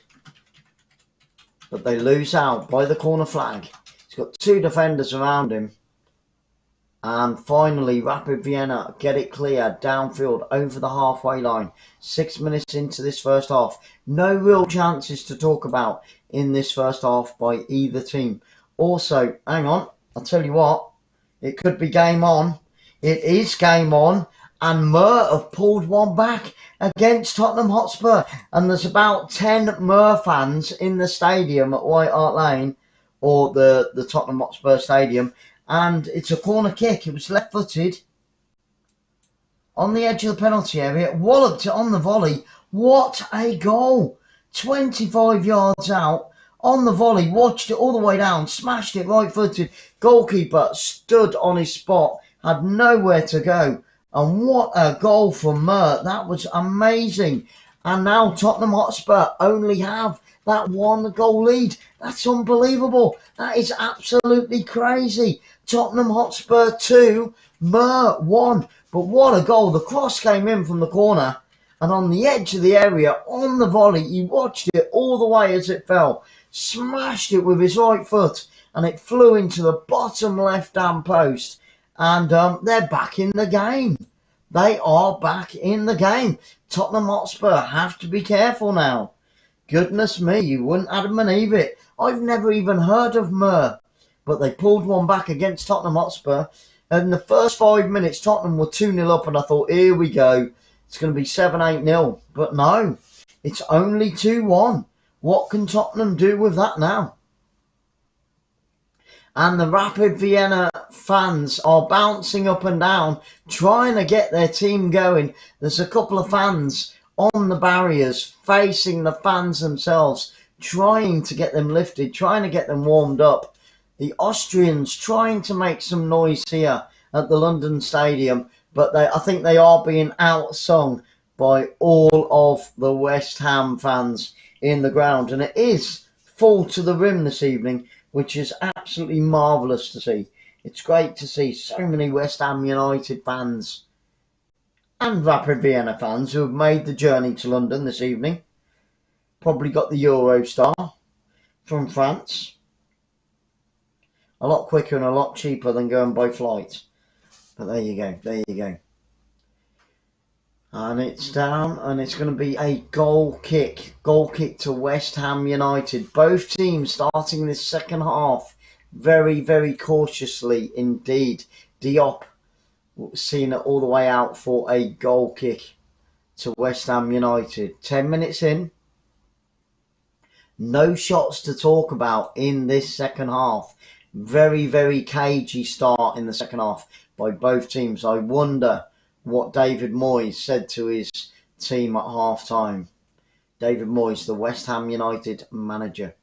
but they lose out by the corner flag. He's got 2 defenders around him. And finally, Rapid Vienna get it clear downfield over the halfway line. 6 minutes into this first half. No real chances to talk about in this first half by either team. Also, hang on, I'll tell you what, it could be game on. It is game on. And Mura have pulled one back against Tottenham Hotspur. And there's about 10 Mura fans in the stadium at White Hart Lane, or the Tottenham Hotspur Stadium. And it's a corner kick. It was left-footed on the edge of the penalty area. Walloped it on the volley. What a goal. 25 yards out on the volley. Watched it all the way down. Smashed it right-footed. Goalkeeper stood on his spot. Had nowhere to go. And what a goal from Mura. That was amazing. And now Tottenham Hotspur only have that 1 goal lead. That's unbelievable. That is absolutely crazy. Tottenham Hotspur 2, Mura 1. But what a goal. The cross came in from the corner, and on the edge of the area, on the volley, he watched it all the way as it fell. Smashed it with his right foot, and it flew into the bottom left-hand post. And they're back in the game. They are back in the game. Tottenham Hotspur have to be careful now. Goodness me, you wouldn't have believe it. I've never even heard of Mura. But they pulled one back against Tottenham Hotspur. And in the first 5 minutes, Tottenham were 2-0 up, and I thought, here we go. It's going to be 7-8-0. But no, it's only 2-1. What can Tottenham do with that now? And the Rapid Vienna fans are bouncing up and down, trying to get their team going. There's a couple of fans on the barriers, facing the fans themselves, trying to get them lifted, trying to get them warmed up. The Austrians trying to make some noise here at the London Stadium, but I think they are being outsung by all of the West Ham fans in the ground. And it is full to the rim this evening, which is absolutely marvellous to see. It's great to see so many West Ham United fans and Rapid Vienna fans who have made the journey to London this evening. Probably got the Eurostar from France. A lot quicker and a lot cheaper than going by flight. But there you go, there you go. And it's down, and it's going to be a goal kick to West Ham United. Both teams starting this second half very, very cautiously indeed. Diop seeing it all the way out for a goal kick to West Ham United. 10 minutes in. No shots to talk about in this second half. Very, very cagey start in the second half by both teams. I wonder what David Moyes said to his team at half time. David Moyes, the West Ham United manager.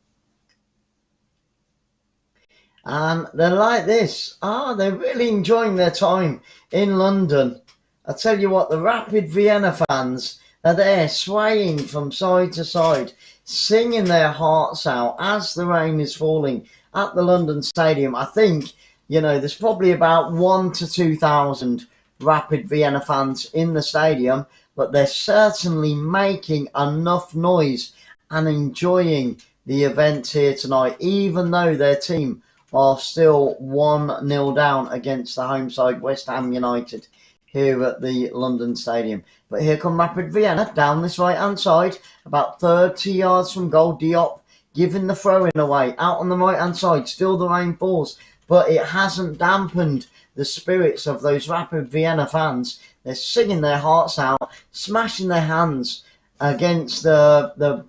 And they're like this. They're really enjoying their time in London. I tell you what, the Rapid Vienna fans are there swaying from side to side, singing their hearts out as the rain is falling at the London Stadium. I think, there's probably about 1,000 to 2,000 Rapid Vienna fans in the stadium, but they're certainly making enough noise and enjoying the event here tonight, even though their team are still 1-0 down against the home side West Ham United here at the London Stadium. But here come Rapid Vienna down this right hand side, about 30 yards from goal. Diop giving the throw-in away out on the right hand side. Still the rain falls, but it hasn't dampened the spirits of those Rapid Vienna fans. They're singing their hearts out, smashing their hands against the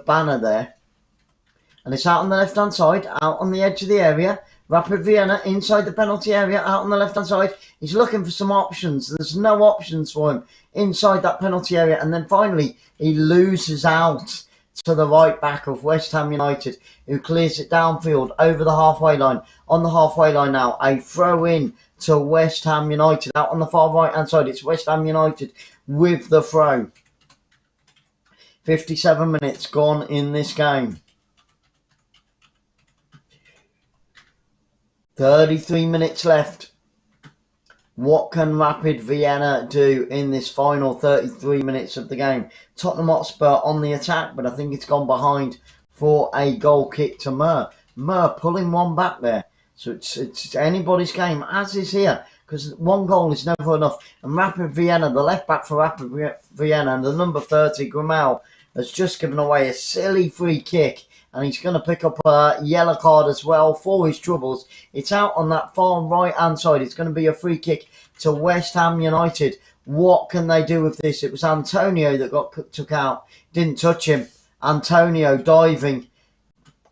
banner there. And it's out on the left-hand side, out on the edge of the area. Rapid Vienna inside the penalty area, out on the left-hand side. He's looking for some options. There's no options for him inside that penalty area. And then finally, he loses out to the right back of West Ham United, who clears it downfield over the halfway line. On the halfway line now, a throw-in to West Ham United. Out on the far right-hand side, it's West Ham United with the throw. 57 minutes gone in this game. 33 minutes left. What can Rapid Vienna do in this final 33 minutes of the game? Tottenham Hotspur on the attack, but I think it's gone behind for a goal kick to Mura. Mura pulling one back there. So it's anybody's game, as is here, because one goal is never enough. And Rapid Vienna, the left back for Rapid Vienna, and the number 30, 𝓳𝓸𝓲𝓷𝓲𝓷𝓰, has just given away a silly free kick. And he's going to pick up a yellow card as well for his troubles. It's out on that far right-hand side. It's going to be a free kick to West Ham United. What can they do with this? It was Antonio that got took out. Didn't touch him. Antonio diving.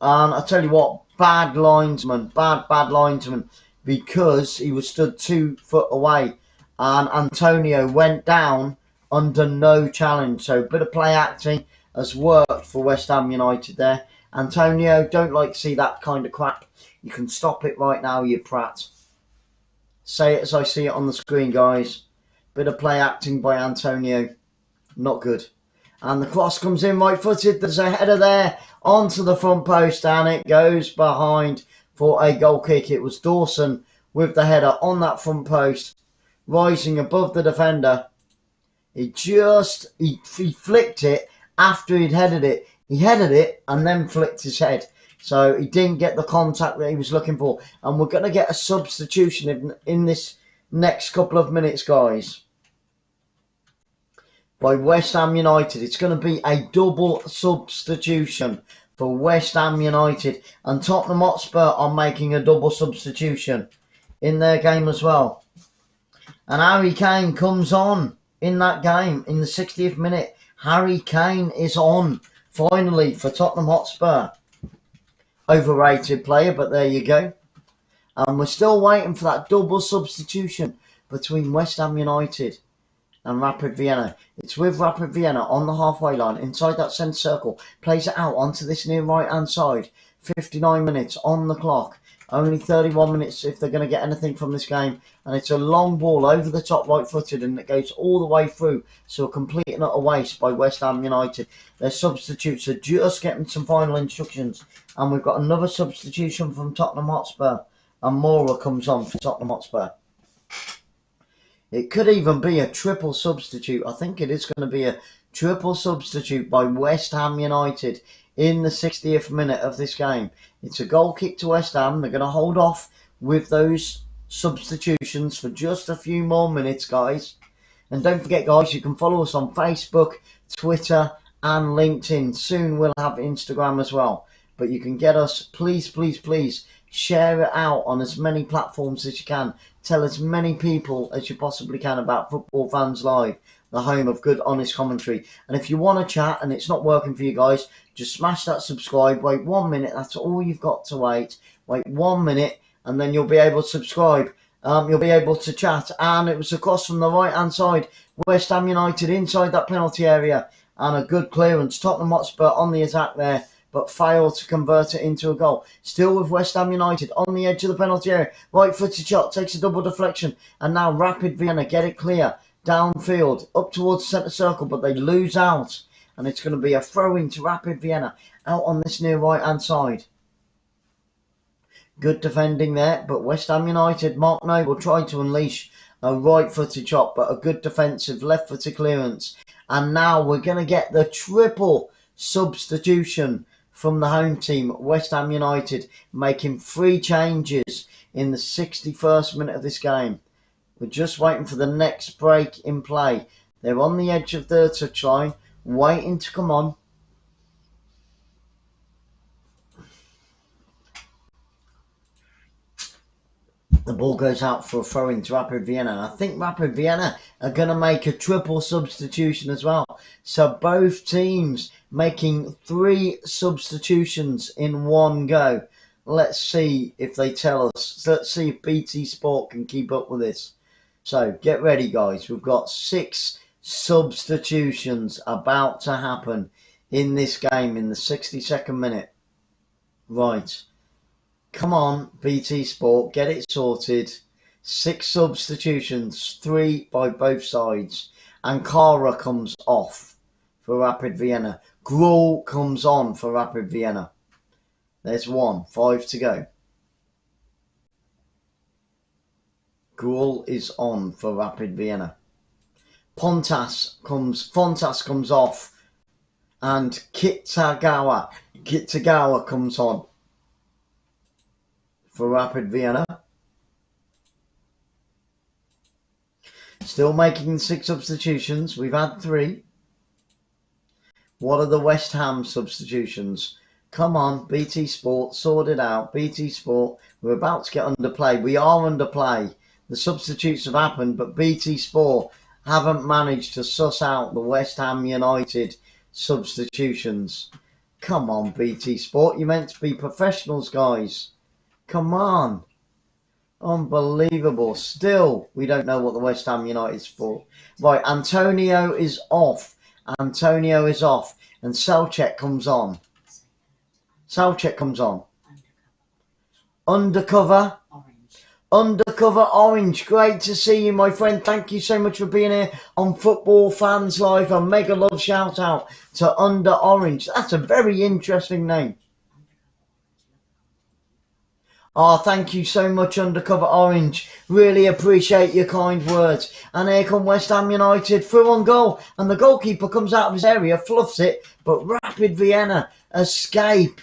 And I tell you what, bad linesman, because he was stood 2 foot away. And Antonio went down under no challenge. So a bit of play acting has worked for West Ham United there. Antonio, don't like to see that kind of crap. You can stop it right now, you prat. Say it as I see it on the screen, guys. Bit of play acting by Antonio. Not good. And the cross comes in right-footed. There's a header there onto the front post, and it goes behind for a goal kick. It was Dawson with the header on that front post, rising above the defender. He flicked it after he'd headed it. He headed it and then flicked his head. So he didn't get the contact that he was looking for. And we're going to get a substitution in this next couple of minutes, guys, by West Ham United. It's going to be a double substitution for West Ham United. And Tottenham Hotspur are making a double substitution in their game as well. And Harry Kane comes on in that game in the 60th minute. Harry Kane is on. Finally, for Tottenham Hotspur. Overrated player, but there you go. And we're still waiting for that double substitution between West Ham United and Rapid Vienna. It's with Rapid Vienna on the halfway line, inside that centre circle. Plays it out onto this near right-hand side. 59 minutes on the clock. Only 31 minutes if they're going to get anything from this game. And it's a long ball over the top right-footed, and it goes all the way through. So a complete and utter waste by West Ham United. Their substitutes are just getting some final instructions. And we've got another substitution from Tottenham Hotspur. And Mura comes on for Tottenham Hotspur. It could even be a triple substitute. I think it is going to be a triple substitute by West Ham United in the 60th minute of this game. It's a goal kick to West Ham. They're going to hold off with those substitutions for just a few more minutes, guys. And don't forget, guys, you can follow us on Facebook, Twitter and LinkedIn. Soon we'll have Instagram as well. But you can get us, please, please, please, share it out on as many platforms as you can. Tell as many people as you possibly can about Football Fans Live, the home of good, honest commentary. And if you want to chat and it's not working for you guys, just smash that subscribe. Wait 1 minute. That's all you've got to wait. Wait 1 minute and then you'll be able to subscribe. You'll be able to chat. And it was across from the right-hand side. West Ham United inside that penalty area. And a good clearance. Tottenham Hotspur on the attack there, but failed to convert it into a goal. Still with West Ham United on the edge of the penalty area. Right-footed shot, takes a double deflection. And now Rapid Vienna get it clear. Downfield, up towards the centre circle, but they lose out. And it's going to be a throw-in to Rapid Vienna out on this near right-hand side. Good defending there, but West Ham United, Mark Noble tried to unleash a right-footed shot, but a good defensive left-footed clearance. And now we're going to get the triple substitution from the home team, West Ham United, making 3 changes in the 61st minute of this game. We're just waiting for the next break in play. They're on the edge of the touchline, waiting to come on. The ball goes out for a throw-in to Rapid Vienna. I think Rapid Vienna are going to make a triple substitution as well. So both teams making 3 substitutions in one go. Let's see if they tell us. Let's see if BT Sport can keep up with this. So get ready, guys. We've got 6 substitutions about to happen in this game in the 62nd minute. Right. Come on, BT Sport, get it sorted. 6 substitutions, 3 by both sides. And 𝓳𝓸𝓲𝓷𝓲𝓷𝓰 comes off for Rapid Vienna. 𝓳𝓸𝓲𝓷𝓲𝓷𝓰 comes on for Rapid Vienna. There's 1, 5 to go. 𝓳𝓸𝓲𝓷𝓲𝓷𝓰 is on for Rapid Vienna. Fontas comes off. And 𝓳𝓸𝓲𝓷𝓲𝓷𝓰 comes on for Rapid Vienna. Still making 6 substitutions. We've had 3. What are the West Ham substitutions? Come on, BT Sport, sort it out. BT Sport, we're about to get under play. We are under play. The substitutes have happened, but BT Sport haven't managed to suss out the West Ham United substitutions. Come on, BT Sport, you're meant to be professionals, guys. Come on. Unbelievable. Still, we don't know what the West Ham United's for. Right, Antonio is off. Antonio is off. And 𝓲𝓸𝓲𝓷𝓲𝓷𝓰 comes on. 𝓲𝓸𝓲𝓲𝓷𝓲𝓷𝓰 comes on. Undercover. Undercover Orange. Great to see you, my friend. Thank you so much for being here on Football Fans Live. A mega love shout out to Under Orange. That's a very interesting name. Oh, thank you so much, Undercover Orange. Really appreciate your kind words. And here come West Ham United through on goal. And the goalkeeper comes out of his area, fluffs it. But Rapid Vienna escape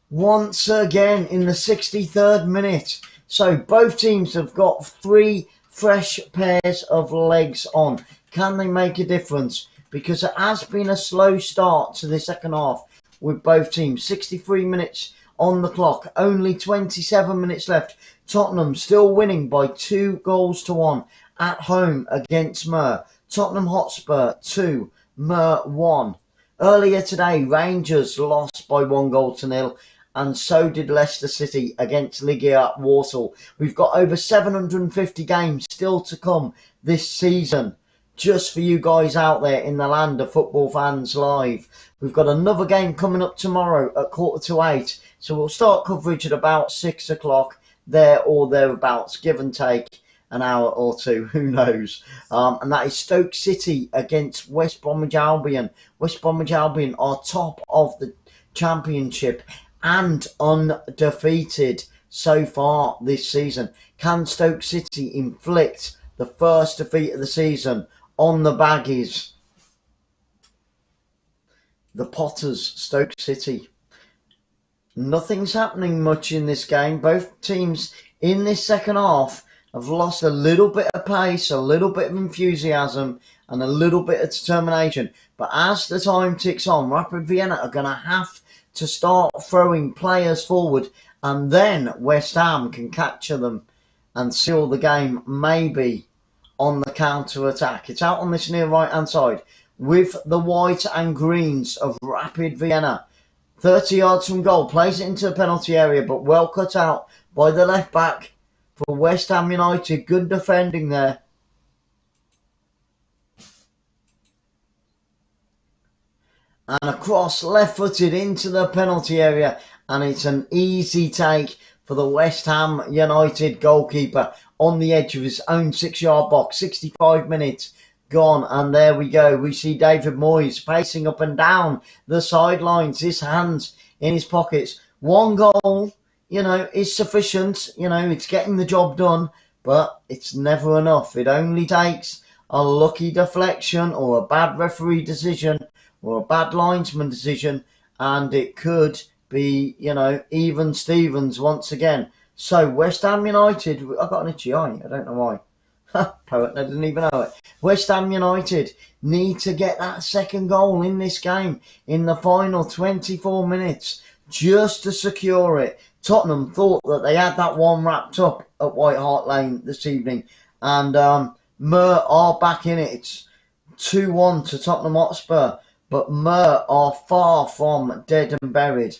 once again in the 63rd minute. So both teams have got 3 fresh pairs of legs on. Can they make a difference? Because it has been a slow start to the second half with both teams. 63 minutes on the clock, only 27 minutes left. Tottenham still winning by 2-1 at home against Mura. Tottenham Hotspur 2, Mura 1. Earlier today, Rangers lost by 1-0, and so did Leicester City against Legia Warsaw. We've got over 750 games still to come this season. Just for you guys out there in the land of Football Fans Live. We've got another game coming up tomorrow at 7:45. So we'll start coverage at about 6 o'clock, there or thereabouts, give and take an hour or 2, who knows. And that is Stoke City against West Bromwich Albion. West Bromwich Albion are top of the championship and undefeated so far this season. Can Stoke City inflict the first defeat of the season on the Baggies? the Potters, Stoke City. Nothing's happening much in this game. Both teams in this second half have lost a little bit of pace, a little bit of enthusiasm, and a little bit of determination. But as the time ticks on, Rapid Vienna are going to have to start throwing players forward, and then West Ham can capture them and seal the game, maybe on the counter-attack. It's out on this near right-hand side with the white and greens of Rapid Vienna. 30 yards from goal, plays it into the penalty area, but well cut out by the left back for West Ham United. Good defending there. And a cross left-footed into the penalty area, and it's an easy take for the West Ham United goalkeeper on the edge of his own 6-yard box. 65 minutes gone, and there we go. We see David Moyes pacing up and down the sidelines, his hands in his pockets. One goal, is sufficient. It's getting the job done, but it's never enough. It only takes a lucky deflection or a bad referee decision or a bad linesman decision, and it could be, even Stevens once again. So West Ham United, I've got an itchy eye, I don't know why. Poet, I didn't even know it. West Ham United need to get that second goal in this game in the final 24 minutes just to secure it. Tottenham thought that they had that one wrapped up at White Hart Lane this evening, and Mura are back in it. It's 2-1 to Tottenham Hotspur, but Mura are far from dead and buried.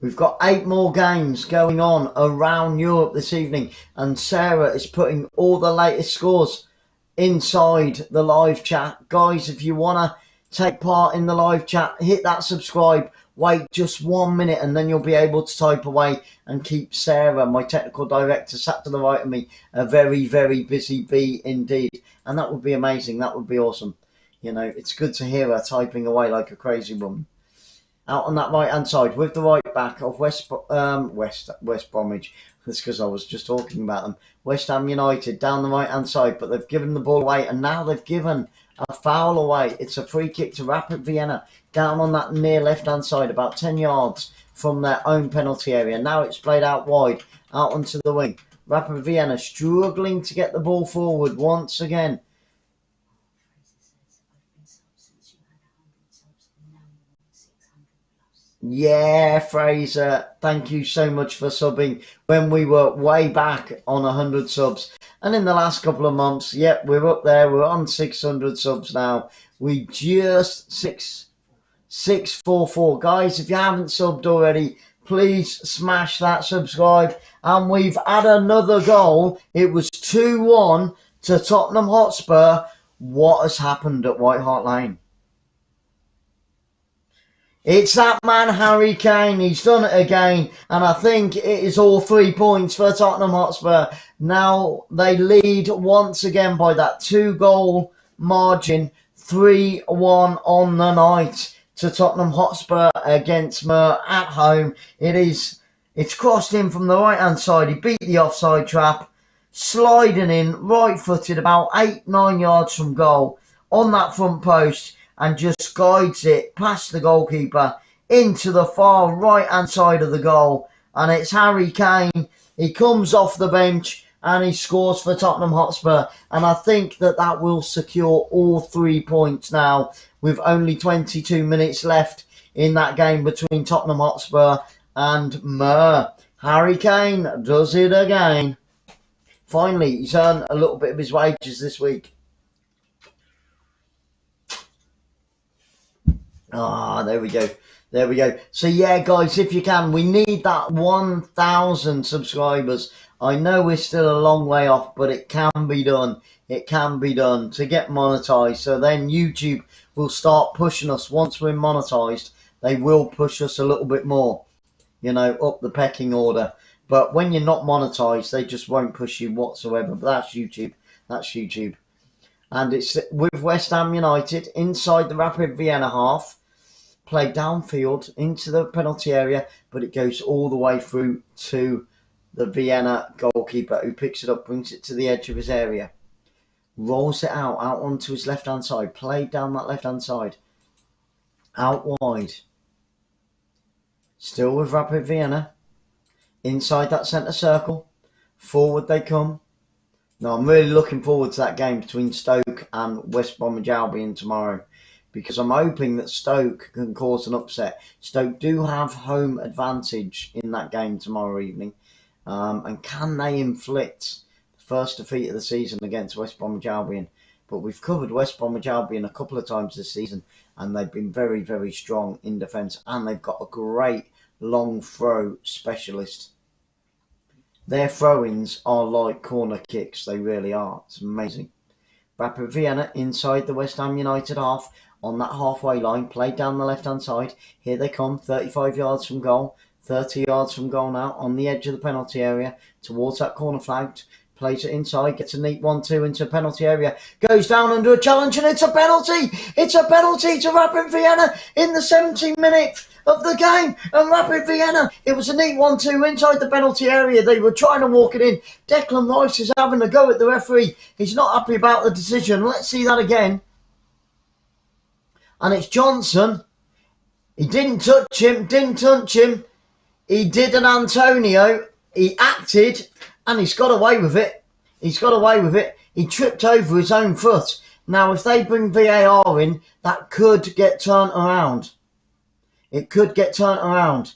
We've got 8 more games going on around Europe this evening, and Sarah is putting all the latest scores inside the live chat. Guys, if you want to take part in the live chat, hit that subscribe, wait just 1 minute, and then you'll be able to type away and keep Sarah, my technical director, sat to the right of me, a very, very busy bee indeed. And that would be amazing. That would be awesome. It's good to hear her typing away like a crazy woman. Out on that right-hand side with the right back of West Bromwich. That's because I was just talking about them. West Ham United down the right-hand side, but they've given the ball away, and now they've given a foul away. It's a free kick to Rapid Vienna down on that near left-hand side, about 10 yards from their own penalty area. Now it's played out wide, out onto the wing. Rapid Vienna struggling to get the ball forward once again. Yeah, Fraser, thank you so much for subbing when we were way back on 100 subs. And in the last couple of months, yep, we're up there. We're on 600 subs now. We just 644. Guys, if you haven't subbed already, please smash that subscribe. And we've had another goal. It was 2-1 to Tottenham Hotspur. What has happened at White Hart Lane? It's that man, Harry Kane. He's done it again. And I think it is all 3 points for Tottenham Hotspur. Now they lead once again by that 2-goal margin. 3-1 on the night to Tottenham Hotspur against Mura at home. It's crossed in from the right-hand side. He beat the offside trap. Sliding in, right-footed, about 8-9 yards from goal on that front post. And just guides it past the goalkeeper into the far right-hand side of the goal. And it's Harry Kane. He comes off the bench and he scores for Tottenham Hotspur. And I think that will secure all 3 points now with only 22 minutes left in that game between Tottenham Hotspur and Mura. Harry Kane does it again. Finally, he's earned a little bit of his wages this week. There we go. There we go. So yeah, guys, if you can, we need that 1,000 subscribers. I know we're still a long way off, but it can be done. It can be done to get monetized. So then YouTube will start pushing us. Once we're monetized, they will push us a little bit more, up the pecking order. But when you're not monetized, they just won't push you whatsoever. But that's YouTube. That's YouTube. And it's with West Ham United inside the Rapid Vienna half. Played downfield into the penalty area, but it goes all the way through to the Vienna goalkeeper, who picks it up, brings it to the edge of his area, rolls it out onto his left-hand side, played down that left-hand side. Out wide. Still with Rapid Vienna. Inside that centre circle. Forward they come. Now, I'm really looking forward to that game between Stoke and West Bromwich Albion tomorrow, because I'm hoping that Stoke can cause an upset. Stoke do have home advantage in that game tomorrow evening. And can they inflict the first defeat of the season against West Bromwich Albion? But we've covered West Bromwich Albion a couple of times this season, and they've been very, very strong in defence, and they've got a great long throw specialist. Their throw-ins are like corner kicks, they really are. It's amazing. Rapid Vienna inside the West Ham United half, on that halfway line, played down the left-hand side. Here they come, 35 yards from goal, 30 yards from goal now, on the edge of the penalty area, towards that corner flag. Plays it inside, gets a neat 1-2 into the penalty area, goes down under a challenge, and it's a penalty! It's a penalty to Rapid Vienna in the 70th minute of the game, and Rapid Vienna, it was a neat 1-2 inside the penalty area. They were trying to walk it in. Declan Rice is having a go at the referee. He's not happy about the decision. Let's see that again. And it's Johnson. He didn't touch him. He did an Antonio. He acted, and he's got away with it. He tripped over his own foot. Now, if they bring VAR in, that could get turned around. It could get turned around.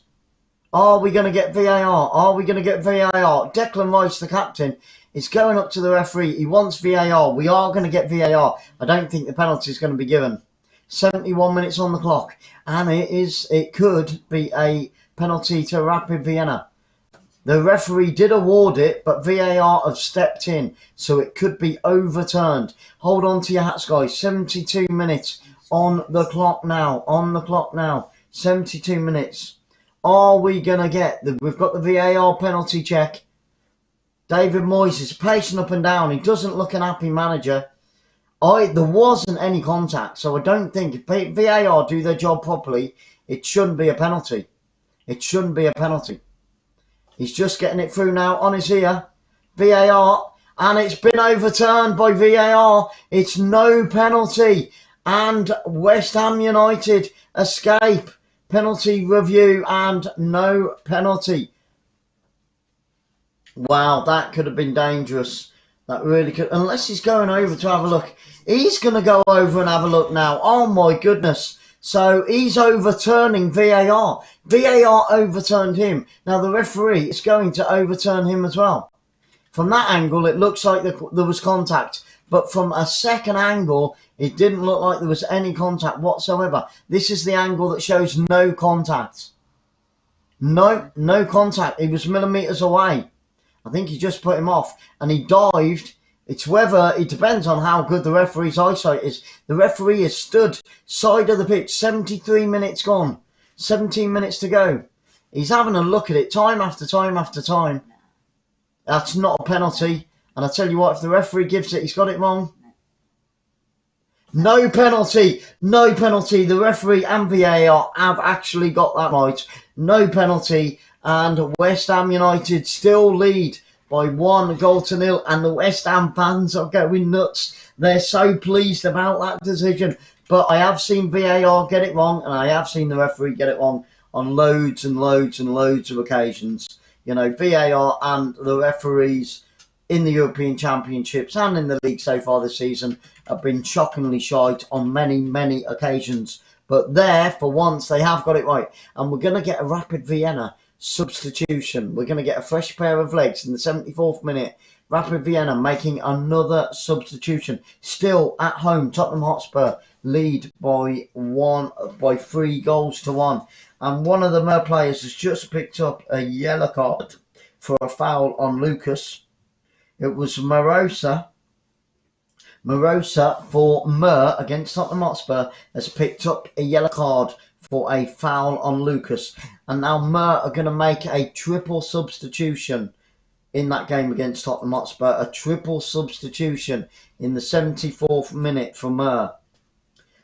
Are we going to get VAR? Declan Rice, the captain, is going up to the referee. He wants VAR. We are going to get VAR. I don't think the penalty is going to be given. 71 minutes on the clock. And it could be a penalty to Rapid Vienna. The referee did award it, but VAR have stepped in, so it could be overturned. Hold on to your hats, guys. 72 minutes on the clock now. 72 minutes. Are we going to get... We've got the VAR penalty check. David Moyes is pacing up and down. He doesn't look an happy manager. There wasn't any contact, so I don't think... If VAR do their job properly, it shouldn't be a penalty. He's just getting it through now on his ear. VAR. And it's been overturned by VAR. It's no penalty. And West Ham United escape. Penalty review and no penalty. Wow, that could have been dangerous. That really could. Unless he's going over to have a look. He's going to go over and have a look now. Oh my goodness. So he's overturning VAR. VAR overturned him. Now the referee is going to overturn him as well. From that angle, it looks like there was contact. But from a second angle, it didn't look like there was any contact whatsoever. This is the angle that shows no contact. No contact. He was millimetres away. I think he just put him off. And he dived. It depends on how good the referee's eyesight is. The referee has stood side of the pitch, 73 minutes gone, 17 minutes to go. He's having a look at it time after time after time. That's not a penalty. And I tell you what, if the referee gives it, he's got it wrong. No penalty. The referee and VAR have actually got that right. No penalty. And West Ham United still lead by 1-0, and the West Ham fans are going nuts. They're so pleased about that decision. But I have seen VAR get it wrong, and I have seen the referee get it wrong on loads and loads and loads of occasions. You know, VAR and the referees in the European Championships and in the league so far this season have been shockingly shite on many, many occasions. But there, for once, they have got it right. And we're going to get a Rapid Vienna substitution. We're going to get a fresh pair of legs in the 74th minute. Rapid Vienna making another substitution. Still at home, Tottenham Hotspur lead by 3-1. And one of the Mura players has just picked up a yellow card for a foul on Lucas. It was Morosa for Mura against Tottenham Hotspur has picked up a yellow card for a foul on Lucas. And now Mura are going to make a triple substitution in that game against Tottenham Hotspur. A triple substitution in the 74th minute for Mura.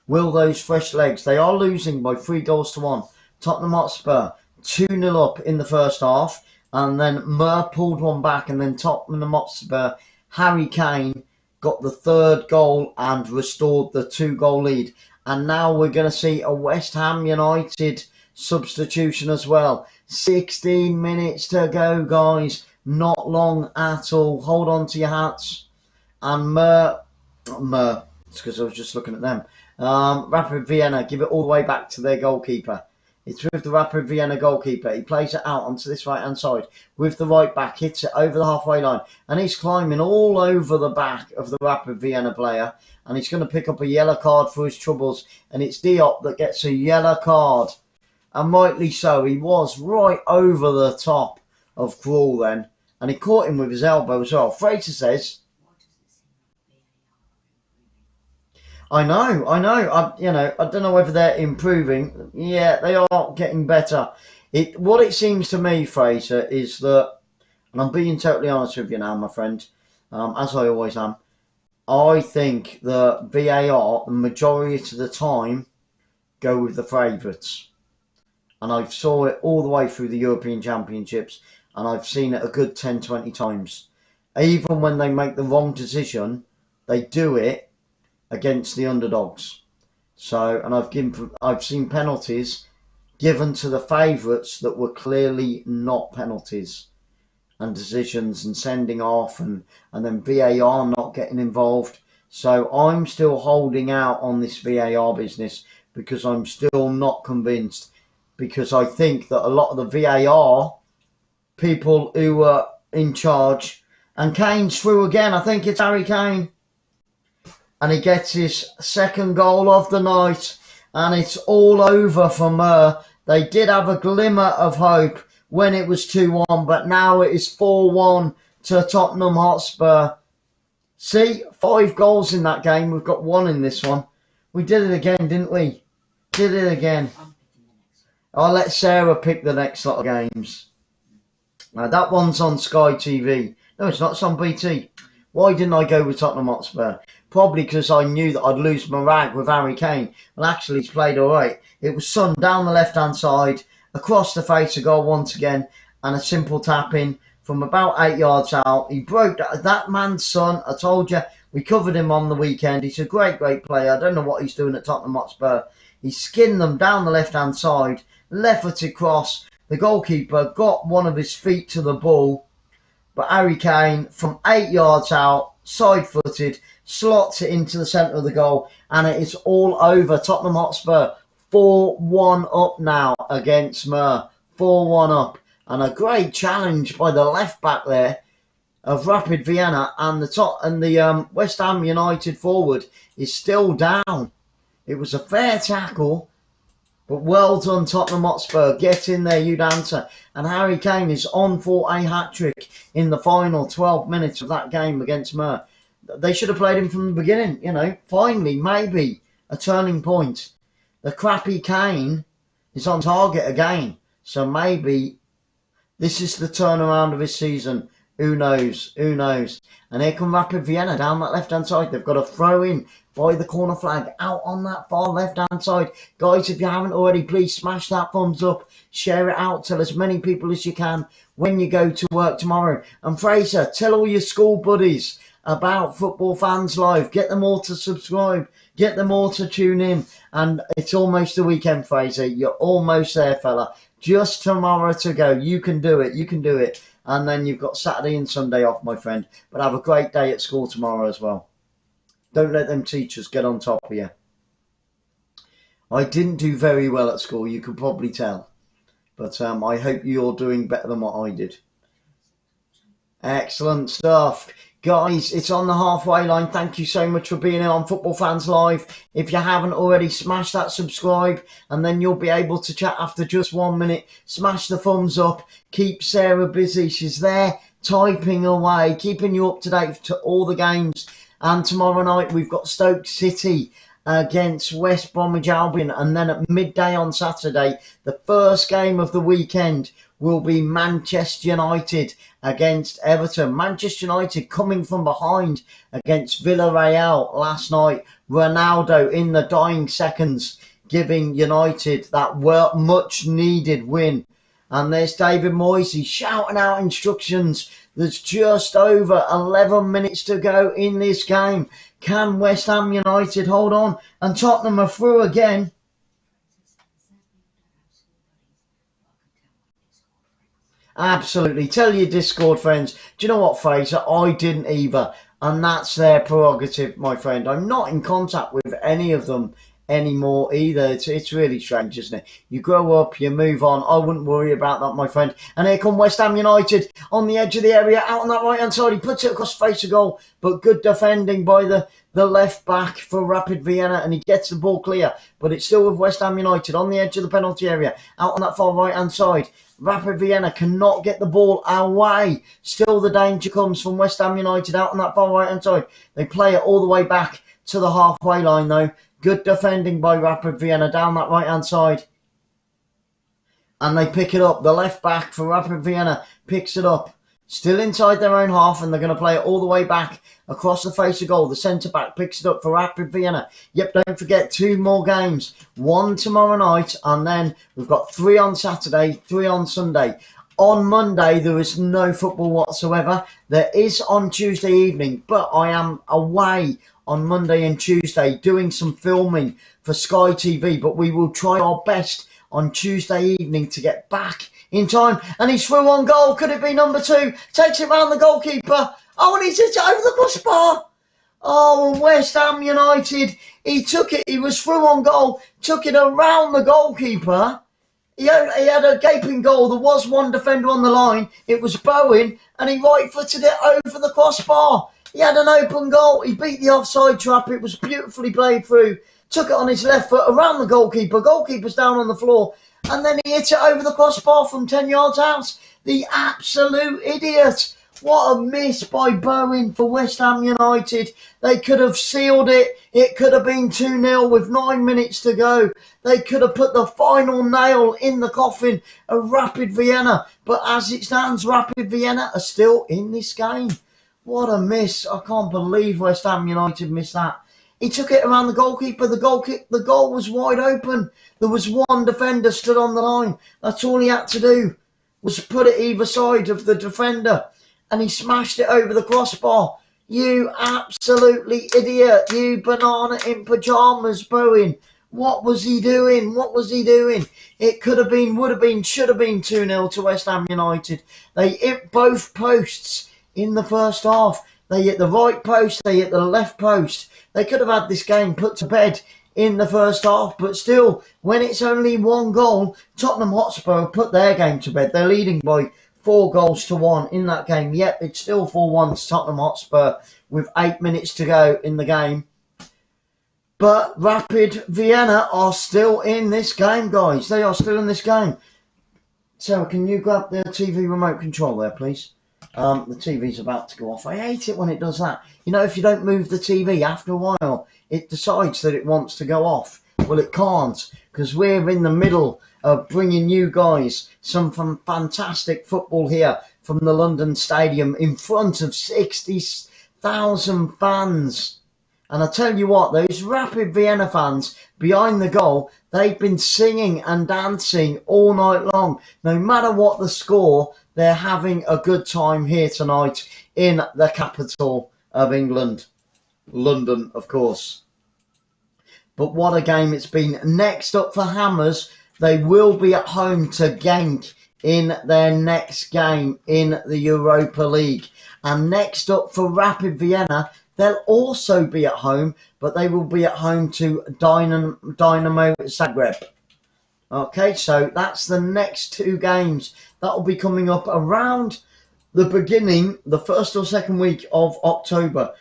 Will those fresh legs? They are losing by 3-1. Tottenham Hotspur 2-0 up in the first half. And then Mura pulled one back. And then Tottenham Hotspur, Harry Kane, got the third goal and restored the 2-goal lead. And now we're going to see a West Ham United substitution as well. 16 minutes to go, guys. Not long at all. Hold on to your hats. And Mura, it's because I was just looking at them. Rapid Vienna give it all the way back to their goalkeeper. It's with the Rapid Vienna goalkeeper. He plays it out onto this right-hand side with the right back, hits it over the halfway line, and he's climbing all over the back of the Rapid Vienna player, and he's going to pick up a yellow card for his troubles, and it's Diop that gets a yellow card, and rightly so. He was right over the top of Krul then, and he caught him with his elbow as well. Fraser says, I know. I don't know whether they're improving. Yeah, they are getting better. What it seems to me, Fraser, is that, and I'm being totally honest with you now, my friend, as I always am, I think that VAR, the majority of the time, go with the favourites. And I saw it all the way through the European Championships, and I've seen it a good 10, 20 times. Even when they make the wrong decision, they do it against the underdogs. So, and I've seen penalties given to the favourites that were clearly not penalties, and decisions and sending off, and then VAR not getting involved. So I'm still holding out on this VAR business because I'm still not convinced, because I think that a lot of the VAR people who were in charge, and Kane's through again. I think it's Harry Kane. And he gets his second goal of the night. And it's all over for Mura. They did have a glimmer of hope when it was 2-1. But now it is 4-1 to Tottenham Hotspur. See, 5 goals in that game. We've got 1 in this one. We did it again, didn't we? Did it again. I'll let Sarah pick the next lot of games. Now, that one's on Sky TV. No, it's not. It's on BT. Why didn't I go with Tottenham Hotspur? Probably because I knew that I'd lose my rag with Harry Kane. Well, actually, he's played all right. It was Son down the left-hand side, across the face of goal once again, and a simple tap-in from about 8 yards out. He broke that man's Son. I told you, we covered him on the weekend. He's a great, great player. I don't know what he's doing at Tottenham Hotspur. He skinned them down the left-hand side, left-footed cross. The goalkeeper got one of his feet to the ball, but Harry Kane, from 8 yards out, side-footed, slots it into the centre of the goal, and it is all over. Tottenham Hotspur 4-1 up now against Mura. 4-1 up. And a great challenge by the left-back there of Rapid Vienna, and the West Ham United forward is still down. It was a fair tackle, but well done, Tottenham Hotspur. Get in there, you'd answer. And Harry Kane is on for a hat-trick in the final 12 minutes of that game against Mura. They should have played him from the beginning, Finally, maybe a turning point. The crappy Kane is on target again. So maybe this is the turnaround of his season. Who knows? Who knows? And here come Rapid Vienna down that left-hand side. They've got a throw-in by the corner flag out on that far left-hand side. Guys, if you haven't already, please smash that thumbs up. Share it out. Tell as many people as you can when you go to work tomorrow. And Fraser, tell all your school buddies about Football Fans Live. Get them all to subscribe. Get them all to tune in. And it's almost the weekend, Fraser. You're almost there, fella. Just tomorrow to go. You can do it. You can do it. And then you've got Saturday and Sunday off, my friend. But have a great day at school tomorrow as well. Don't let them teachers get on top of you. I didn't do very well at school, you can probably tell. But I hope you're doing better than what I did. Excellent stuff. Guys, it's on the halfway line. Thank you so much for being here on Football Fans Live. If you haven't already, smash that subscribe, and then you'll be able to chat after just 1 minute. Smash the thumbs up. Keep Sarah busy. She's there typing away, keeping you up to date to all the games. And tomorrow night, we've got Stoke City against West Bromwich Albion. And then at midday on Saturday, the first game of the weekend will be Manchester United against Everton. Manchester United coming from behind against Villarreal last night. Ronaldo in the dying seconds giving United that much needed win. And there's David Moyes. He's shouting out instructions. There's just over 11 minutes to go in this game. Can West Ham United hold on? And Tottenham are through again. Absolutely. Tell your Discord friends. Do you know what, Fraser? I didn't either. And that's their prerogative, my friend. I'm not in contact with any of them anymore either. It's really strange, isn't it? You grow up, you move on. I wouldn't worry about that, my friend. And here come West Ham United on the edge of the area, out on that right hand side. He puts it across the face of goal, but good defending by the left back for Rapid Vienna, and he gets the ball clear, but it's still with West Ham United on the edge of the penalty area, out on that far right hand side. Rapid Vienna cannot get the ball away. Still the danger comes from West Ham United out on that far right hand side. They play it all the way back to the halfway line though. Good defending by Rapid Vienna down that right hand side. And they pick it up. The left back for Rapid Vienna picks it up. Still inside their own half, and they're going to play it all the way back across the face of goal. The centre-back picks it up for Rapid Vienna. Yep, don't forget, 2 more games. 1 tomorrow night, and then we've got 3 on Saturday, 3 on Sunday. On Monday, there is no football whatsoever. There is on Tuesday evening, but I am away on Monday and Tuesday doing some filming for Sky TV, but we will try our best on Tuesday evening to get back in time. And he's through on goal. Could it be number 2? Takes it round the goalkeeper. Oh, and he's hit it over the crossbar. Oh, and West Ham United, he took it. He was through on goal, took it around the goalkeeper. He had a gaping goal. There was one defender on the line. It was Bowen, and he right-footed it over the crossbar. He had an open goal. He beat the offside trap. It was beautifully played through. Took it on his left foot around the goalkeeper. Goalkeeper's down on the floor. And then he hit it over the crossbar from 10 yards out. The absolute idiot. What a miss by Bowen for West Ham United. They could have sealed it. It could have been 2-0 with 9 minutes to go. They could have put the final nail in the coffin of Rapid Vienna. But as it stands, Rapid Vienna are still in this game. What a miss. I can't believe West Ham United missed that. He took it around the goalkeeper. The goal was wide open. There was one defender stood on the line. That's all he had to do, was put it either side of the defender. And he smashed it over the crossbar. You absolutely idiot. You banana in pyjamas, Bowen. What was he doing? What was he doing? It could have been, would have been, should have been 2-0 to West Ham United. They hit both posts in the first half. They hit the right post. They hit the left post. They could have had this game put to bed in the first half, but still, when it's only 1 goal, Tottenham Hotspur put their game to bed. They're leading by 4-1 in that game. Yep, it's still 4-1 to Tottenham Hotspur with 8 minutes to go in the game. But Rapid Vienna are still in this game, guys. They are still in this game. So, can you grab the TV remote control there, please? The TV's about to go off. I hate it when it does that. You know, if you don't move the TV, after a while, it decides that it wants to go off. Well, it can't, because we're in the middle of bringing you guys some fantastic football here from the London Stadium in front of 60,000 fans. And I tell you what, those Rapid Vienna fans behind the goal, they've been singing and dancing all night long. No matter what the score, they're having a good time here tonight in the capital of England. London, of course. But what a game it's been. Next up for Hammers, they will be at home to Genk in their next game in the Europa League. And next up for Rapid Vienna, they'll also be at home, but they will be at home to Dynamo Zagreb. Okay, so that's the next 2 games. That will be coming up around the beginning, the first or second week of October,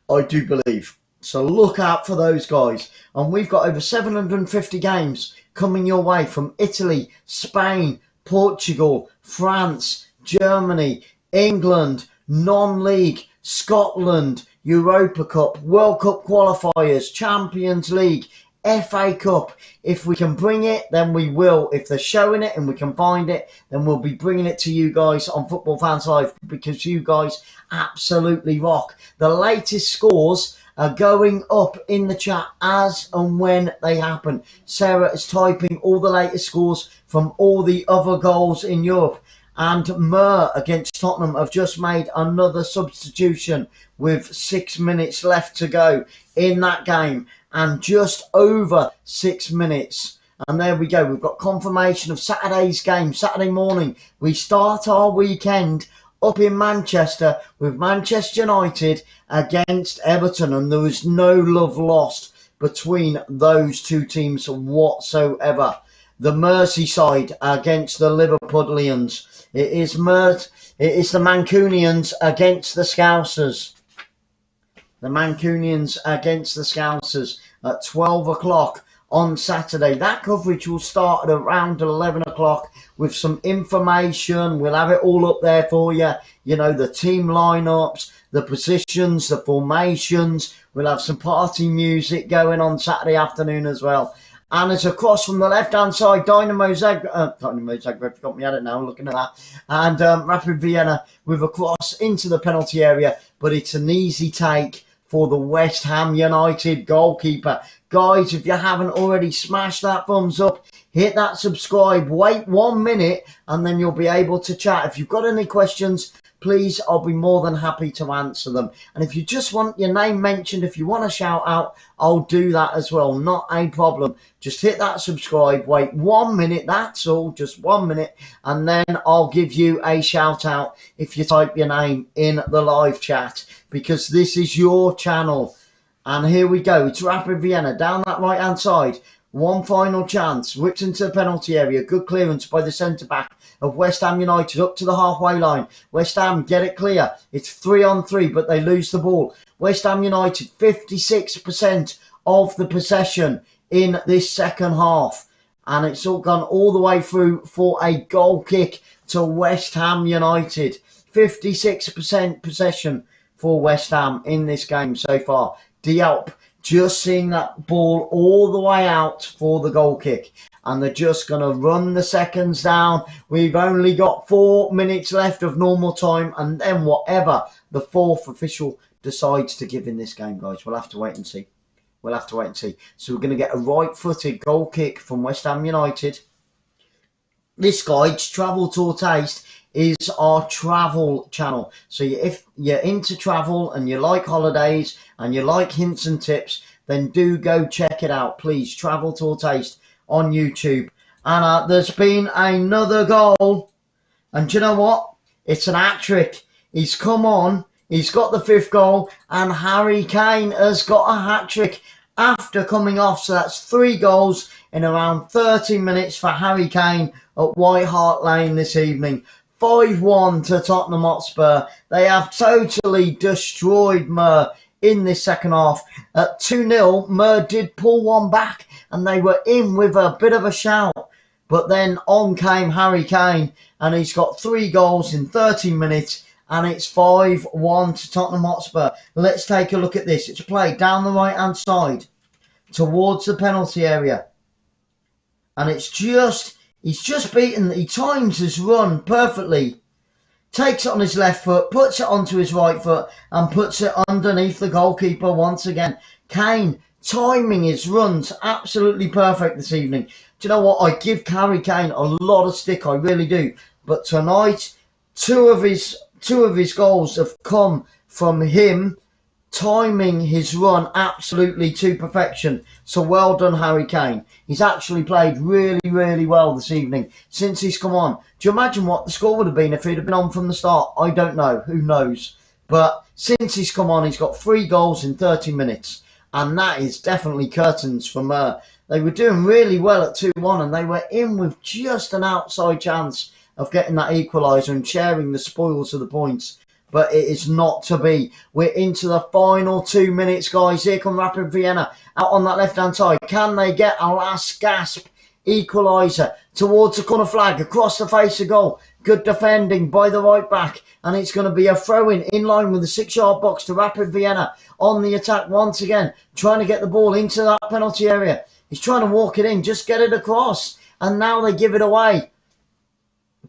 I do believe. So look out for those guys. And we've got over 750 games coming your way from Italy, Spain, Portugal, France, Germany, England, non-league, Scotland, Europa Cup, World Cup qualifiers, Champions League, FA Cup. If we can bring it, then we will. If they're showing it and we can find it, then we'll be bringing it to you guys on Football Fans Live, because you guys absolutely rock. The latest scores are going up in the chat as and when they happen. Sarah is typing all the latest scores from all the other goals in Europe. And Mura against Tottenham have just made another substitution with 6 minutes left to go in that game, and just over 6 minutes. And there we go. We've got confirmation of Saturday's game. Saturday morning, we start our weekend up in Manchester with Manchester United against Everton, and there was no love lost between those two teams whatsoever. The Merseyside against the Liverpudlians. It is the Mancunians against the Scousers. The Mancunians against the Scousers at 12 o'clock on Saturday. That coverage will start at around 11 o'clock with some information. We'll have it all up there for you. You know, the team lineups, the positions, the formations. We'll have some party music going on Saturday afternoon as well. And it's across from the left-hand side, Dynamo Zagreb, got me at it now, looking at that. And Rapid Vienna with a cross into the penalty area. But it's an easy take for the West Ham United goalkeeper. Guys, if you haven't already, smash that thumbs up, hit that subscribe, wait 1 minute, and then you'll be able to chat. If you've got any questions, please, I'll be more than happy to answer them. And if you just want your name mentioned, if you want a shout out, I'll do that as well. Not a problem. Just hit that subscribe, wait 1 minute, that's all, just 1 minute, and then I'll give you a shout out if you type your name in the live chat, because this is your channel. And here we go. It's Rapid Vienna down that right hand side. One final chance, whipped into the penalty area. Good clearance by the centre-back of West Ham United up to the halfway line. West Ham get it clear. It's 3-on-3, but they lose the ball. West Ham United, 56% of the possession in this second half. And it's all gone all the way through for a goal kick to West Ham United. 56% possession for West Ham in this game so far. Diop just seeing that ball all the way out for the goal kick. And they're just going to run the seconds down. We've only got 4 minutes left of normal time. And then whatever the fourth official decides to give in this game, guys, we'll have to wait and see. We'll have to wait and see. So we're going to get a right-footed goal kick from West Ham United. This, guys, Travel Tour Taste, is our travel channel. So if you're into travel and you like holidays and you like hints and tips, then do go check it out, please. Travel Tour Taste on YouTube. And there's been another goal. And do you know what? It's an hat-trick. He's come on. He's got the 5th goal. And Harry Kane has got a hat-trick after coming off. So that's 3 goals in around 30 minutes for Harry Kane at White Hart Lane this evening. 5-1 to Tottenham Hotspur. They have totally destroyed Mura in this second half. At 2-0, Mura did pull one back and they were in with a bit of a shout. But then on came Harry Kane and he's got 3 goals in 30 minutes and it's 5-1 to Tottenham Hotspur. Let's take a look at this. It's played down the right-hand side towards the penalty area. And he's just beaten. He times his run perfectly. Takes it on his left foot, puts it onto his right foot, and puts it underneath the goalkeeper once again. Kane timing his runs absolutely perfect this evening. Do you know what? I give Harry Kane a lot of stick, I really do. But tonight, two of his goals have come from him timing his run absolutely to perfection. So well done, Harry Kane. He's actually played really, really well this evening since he's come on. Do you imagine what the score would have been if he'd have been on from the start? I don't know. Who knows? But since he's come on, he's got 3 goals in 30 minutes. And that is definitely curtains for Mura. They were doing really well at 2-1 and they were in with just an outside chance of getting that equaliser and sharing the spoils of the points. But it is not to be. We're into the final 2 minutes, guys. Here come Rapid Vienna out on that left-hand side. Can they get a last gasp equaliser towards the corner flag, across the face of goal? Good defending by the right back. And it's going to be a throw-in in line with the 6-yard box to Rapid Vienna on the attack once again. Trying to get the ball into that penalty area. He's trying to walk it in, just get it across. And now they give it away.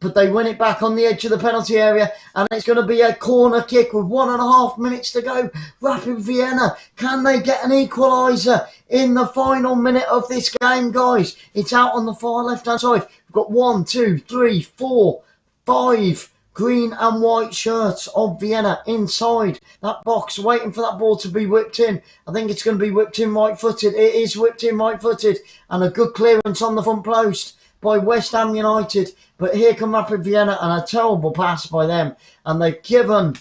but they win it back on the edge of the penalty area, and it's going to be a corner kick with 1.5 minutes to go. Rapid Vienna, can they get an equaliser in the final minute of this game, guys? It's out on the far left-hand side. We've got 1, 2, 3, 4, 5 green and white shirts of Vienna inside that box, waiting for that ball to be whipped in. I think it's going to be whipped in right-footed. It is whipped in right-footed, and a good clearance on the front post by West Ham United. But here come Rapid Vienna, and a terrible pass by them, and they've given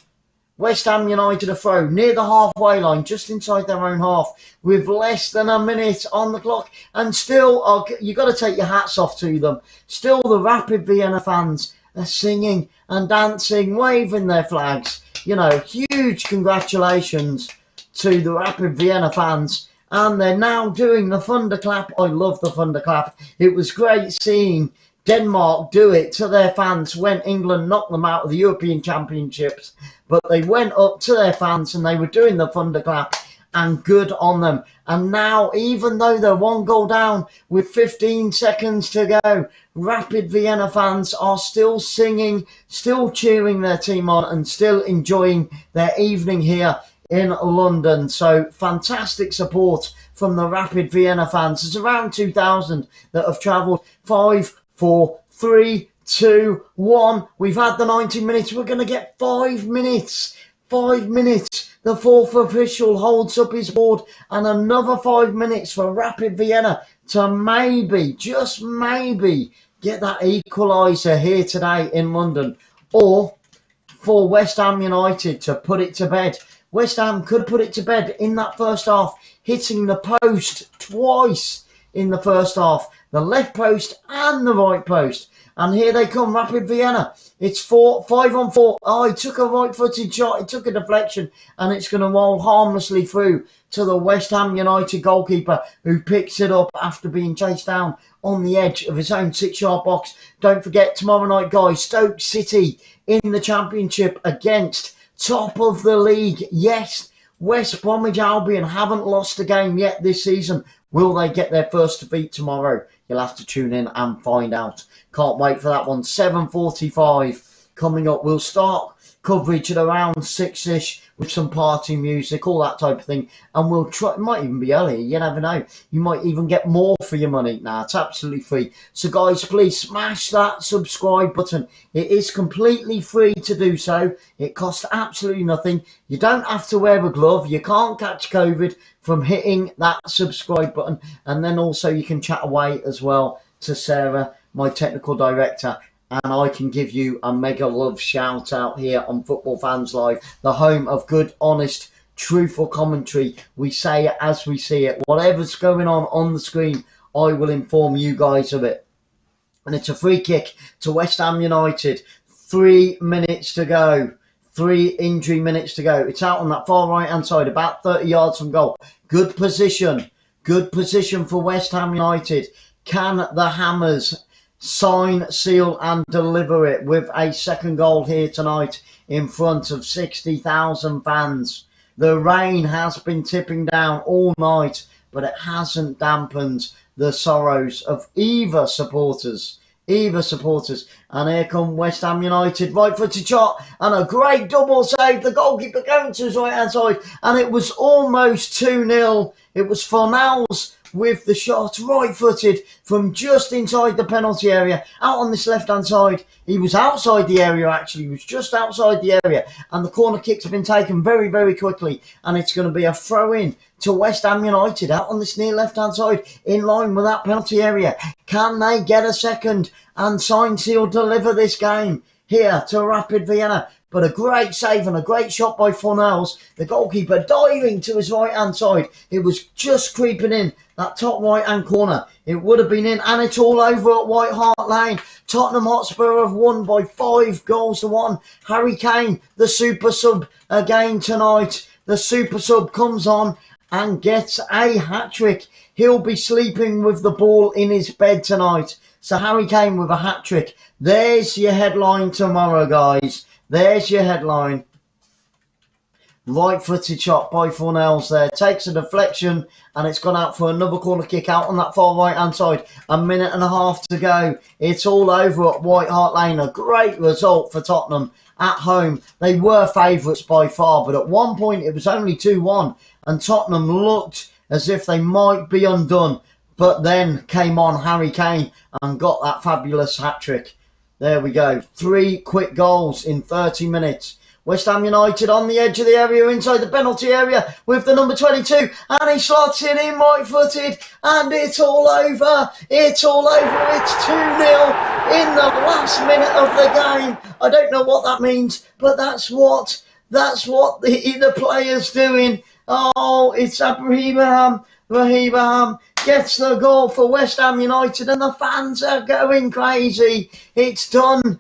West Ham United a throw near the halfway line, just inside their own half, with less than a minute on the clock. And still, you've got to take your hats off to them. Still, the Rapid Vienna fans are singing and dancing, waving their flags. You know, huge congratulations to the Rapid Vienna fans. And they're now doing the thunderclap. I love the thunderclap. It was great seeing Denmark do it to their fans when England knocked them out of the European Championships. But they went up to their fans and they were doing the thunderclap, and good on them. And now, even though they're 1 goal down with 15 seconds to go, Rapid Vienna fans are still singing, still cheering their team on, and still enjoying their evening here in London. So fantastic support from the Rapid Vienna fans. There's around 2,000 that have travelled. 5, 4, 3, 2, 1. We've had the 90 minutes. We're going to get 5 minutes. 5 minutes. The fourth official holds up his board, and another 5 minutes for Rapid Vienna to maybe, just maybe, get that equaliser here today in London, or for West Ham United to put it to bed. West Ham could put it to bed in that first half, hitting the post twice in the first half, the left post and the right post. And here they come, Rapid Vienna. It's 5 on 4. Oh, he took a right-footed shot. He took a deflection, and it's going to roll harmlessly through to the West Ham United goalkeeper, who picks it up after being chased down on the edge of his own 6-yard box. Don't forget, tomorrow night, guys, Stoke City in the Championship against top of the league. Yes, West Bromwich Albion haven't lost a game yet this season. Will they get their first defeat tomorrow? You'll have to tune in and find out. Can't wait for that one. 7:45 coming up. We'll start coverage at around 6ish with some party music, all that type of thing. And we'll try, it might even be earlier, you never know. You might even get more for your money. Nah, it's absolutely free. So guys, please smash that subscribe button. It is completely free to do so. It costs absolutely nothing. You don't have to wear a glove. You can't catch COVID from hitting that subscribe button. And then also you can chat away as well to Sarah, my technical director, and I can give you a mega love shout out here on Football Fans Live, the home of good, honest, truthful commentary. We say it as we see it. Whatever's going on the screen, I will inform you guys of it. And it's a free kick to West Ham United. 3 minutes to go. 3 injury minutes to go. It's out on that far right hand side, about 30 yards from goal. Good position. Good position for West Ham United. Can the Hammers sign, seal and deliver it with a second goal here tonight in front of 60,000 fans? The rain has been tipping down all night, but it hasn't dampened the sorrows of either supporters. And here come West Ham United, right-footed shot, and a great double save. The goalkeeper going to his right-hand side, and it was almost 2-0. It was Fornals with the shot, right-footed from just inside the penalty area, out on this left-hand side. He was outside the area, actually. He was just outside the area, and the corner kicks have been taken very, very quickly, and it's going to be a throw-in to West Ham United out on this near left-hand side, in line with that penalty area. Can they get a second and sign, seal, deliver this game here to Rapid Vienna? But a great save and a great shot by Fornals. The goalkeeper diving to his right-hand side. It was just creeping in that top right-hand corner. It would have been in, and it's all over at White Hart Lane. Tottenham Hotspur have won by 5-1. Harry Kane, the super sub again tonight. The super sub comes on and gets a hat-trick. He'll be sleeping with the ball in his bed tonight. So Harry Kane with a hat-trick. There's your headline tomorrow, guys. There's your headline. Right-footed shot by Fornells there. Takes a deflection and it's gone out for another corner kick out on that far right-hand side. A minute and a half to go. It's all over at White Hart Lane. A great result for Tottenham at home. They were favourites by far, but at one point it was only 2-1 and Tottenham looked as if they might be undone. But then came on Harry Kane and got that fabulous hat-trick. There we go. 3 quick goals in 30 minutes. West Ham United on the edge of the area, inside the penalty area with the number 22, and he slots it in right-footed, and it's all over. It's all over. It's 2-0 in the last minute of the game. I don't know what that means, but that's what the players doing. Oh, it's Abraham gets the goal for West Ham United, and the fans are going crazy. It's done,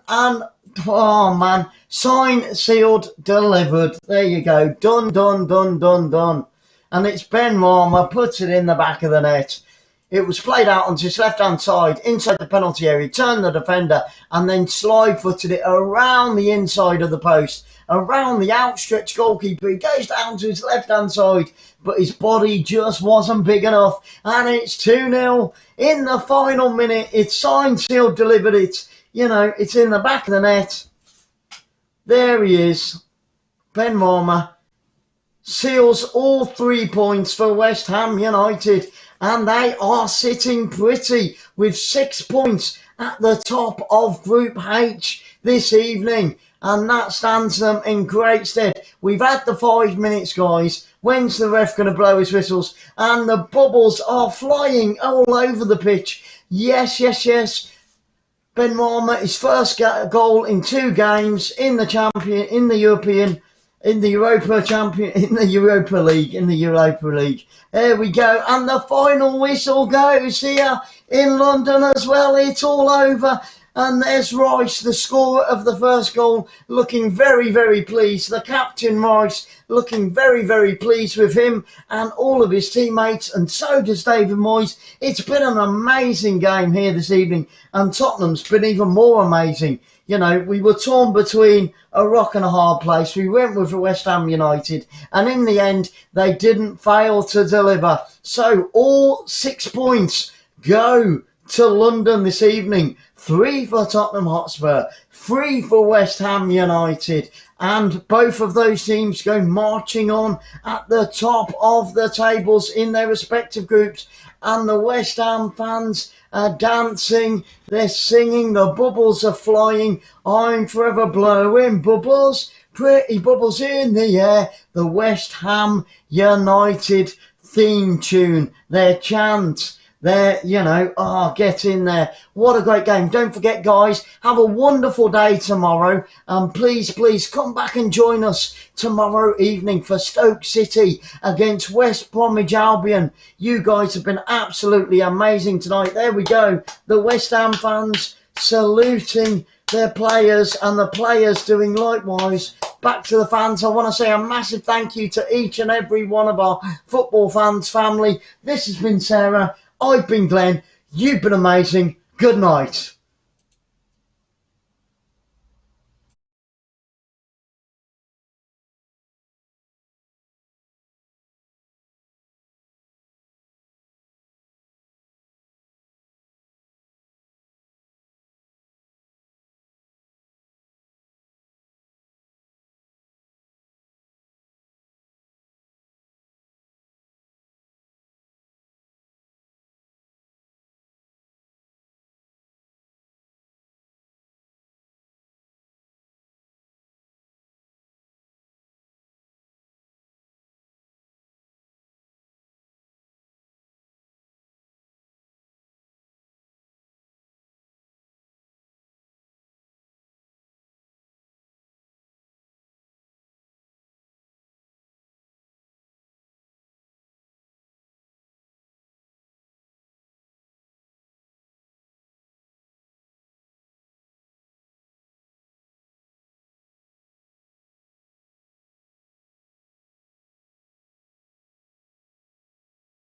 and oh man, signed, sealed, delivered. There you go. Done. And it's 𝓤𝓚𝓲𝓷𝓲𝓷𝓰 puts it in the back of the net. It was played out onto his left-hand side, inside the penalty area, turned the defender, and then slide-footed it around the inside of the post, around the outstretched goalkeeper. He goes down to his left-hand side, but his body just wasn't big enough, and it's 2-0 in the final minute. It's signed, sealed, delivered. It's in the back of the net. There he is. 𝓤𝓚𝓲𝓷𝓲𝓷𝓰 seals all 3 points for West Ham United, and they are sitting pretty with 6 points at the top of Group H this evening, and that stands them in great stead. We've had the 5 minutes, guys. When's the ref going to blow his whistles? And the bubbles are flying all over the pitch. Yes. 𝓤𝓚𝓲𝓷𝓲𝓷𝓰, his first goal in 2 games in the Europa League. There we go. And the final whistle goes here in London as well. It's all over. And there's Rice, the scorer of the first goal, looking very, very pleased. The captain, Rice, looking very, very pleased with him and all of his teammates. And so does David Moyes. It's been an amazing game here this evening. And Tottenham's been even more amazing. We were torn between a rock and a hard place. We went with West Ham United. And in the end, they didn't fail to deliver. So all 6 points go to London this evening. 3 for Tottenham Hotspur, 3 for West Ham United, and both of those teams go marching on at the top of the tables in their respective groups, and the West Ham fans are dancing, they're singing, the bubbles are flying. I'm forever blowing bubbles, pretty bubbles in the air. The West Ham United theme tune, their chant. There, get in there. What a great game. Don't forget, guys, have a wonderful day tomorrow. Please come back and join us tomorrow evening for Stoke City against West Bromwich Albion. You guys have been absolutely amazing tonight. There we go. The West Ham fans saluting their players and the players doing likewise. Back to the fans, I want to say a massive thank you to each and every one of our football fans family. This has been Sarah. I've been Glenn. You've been amazing. Good night.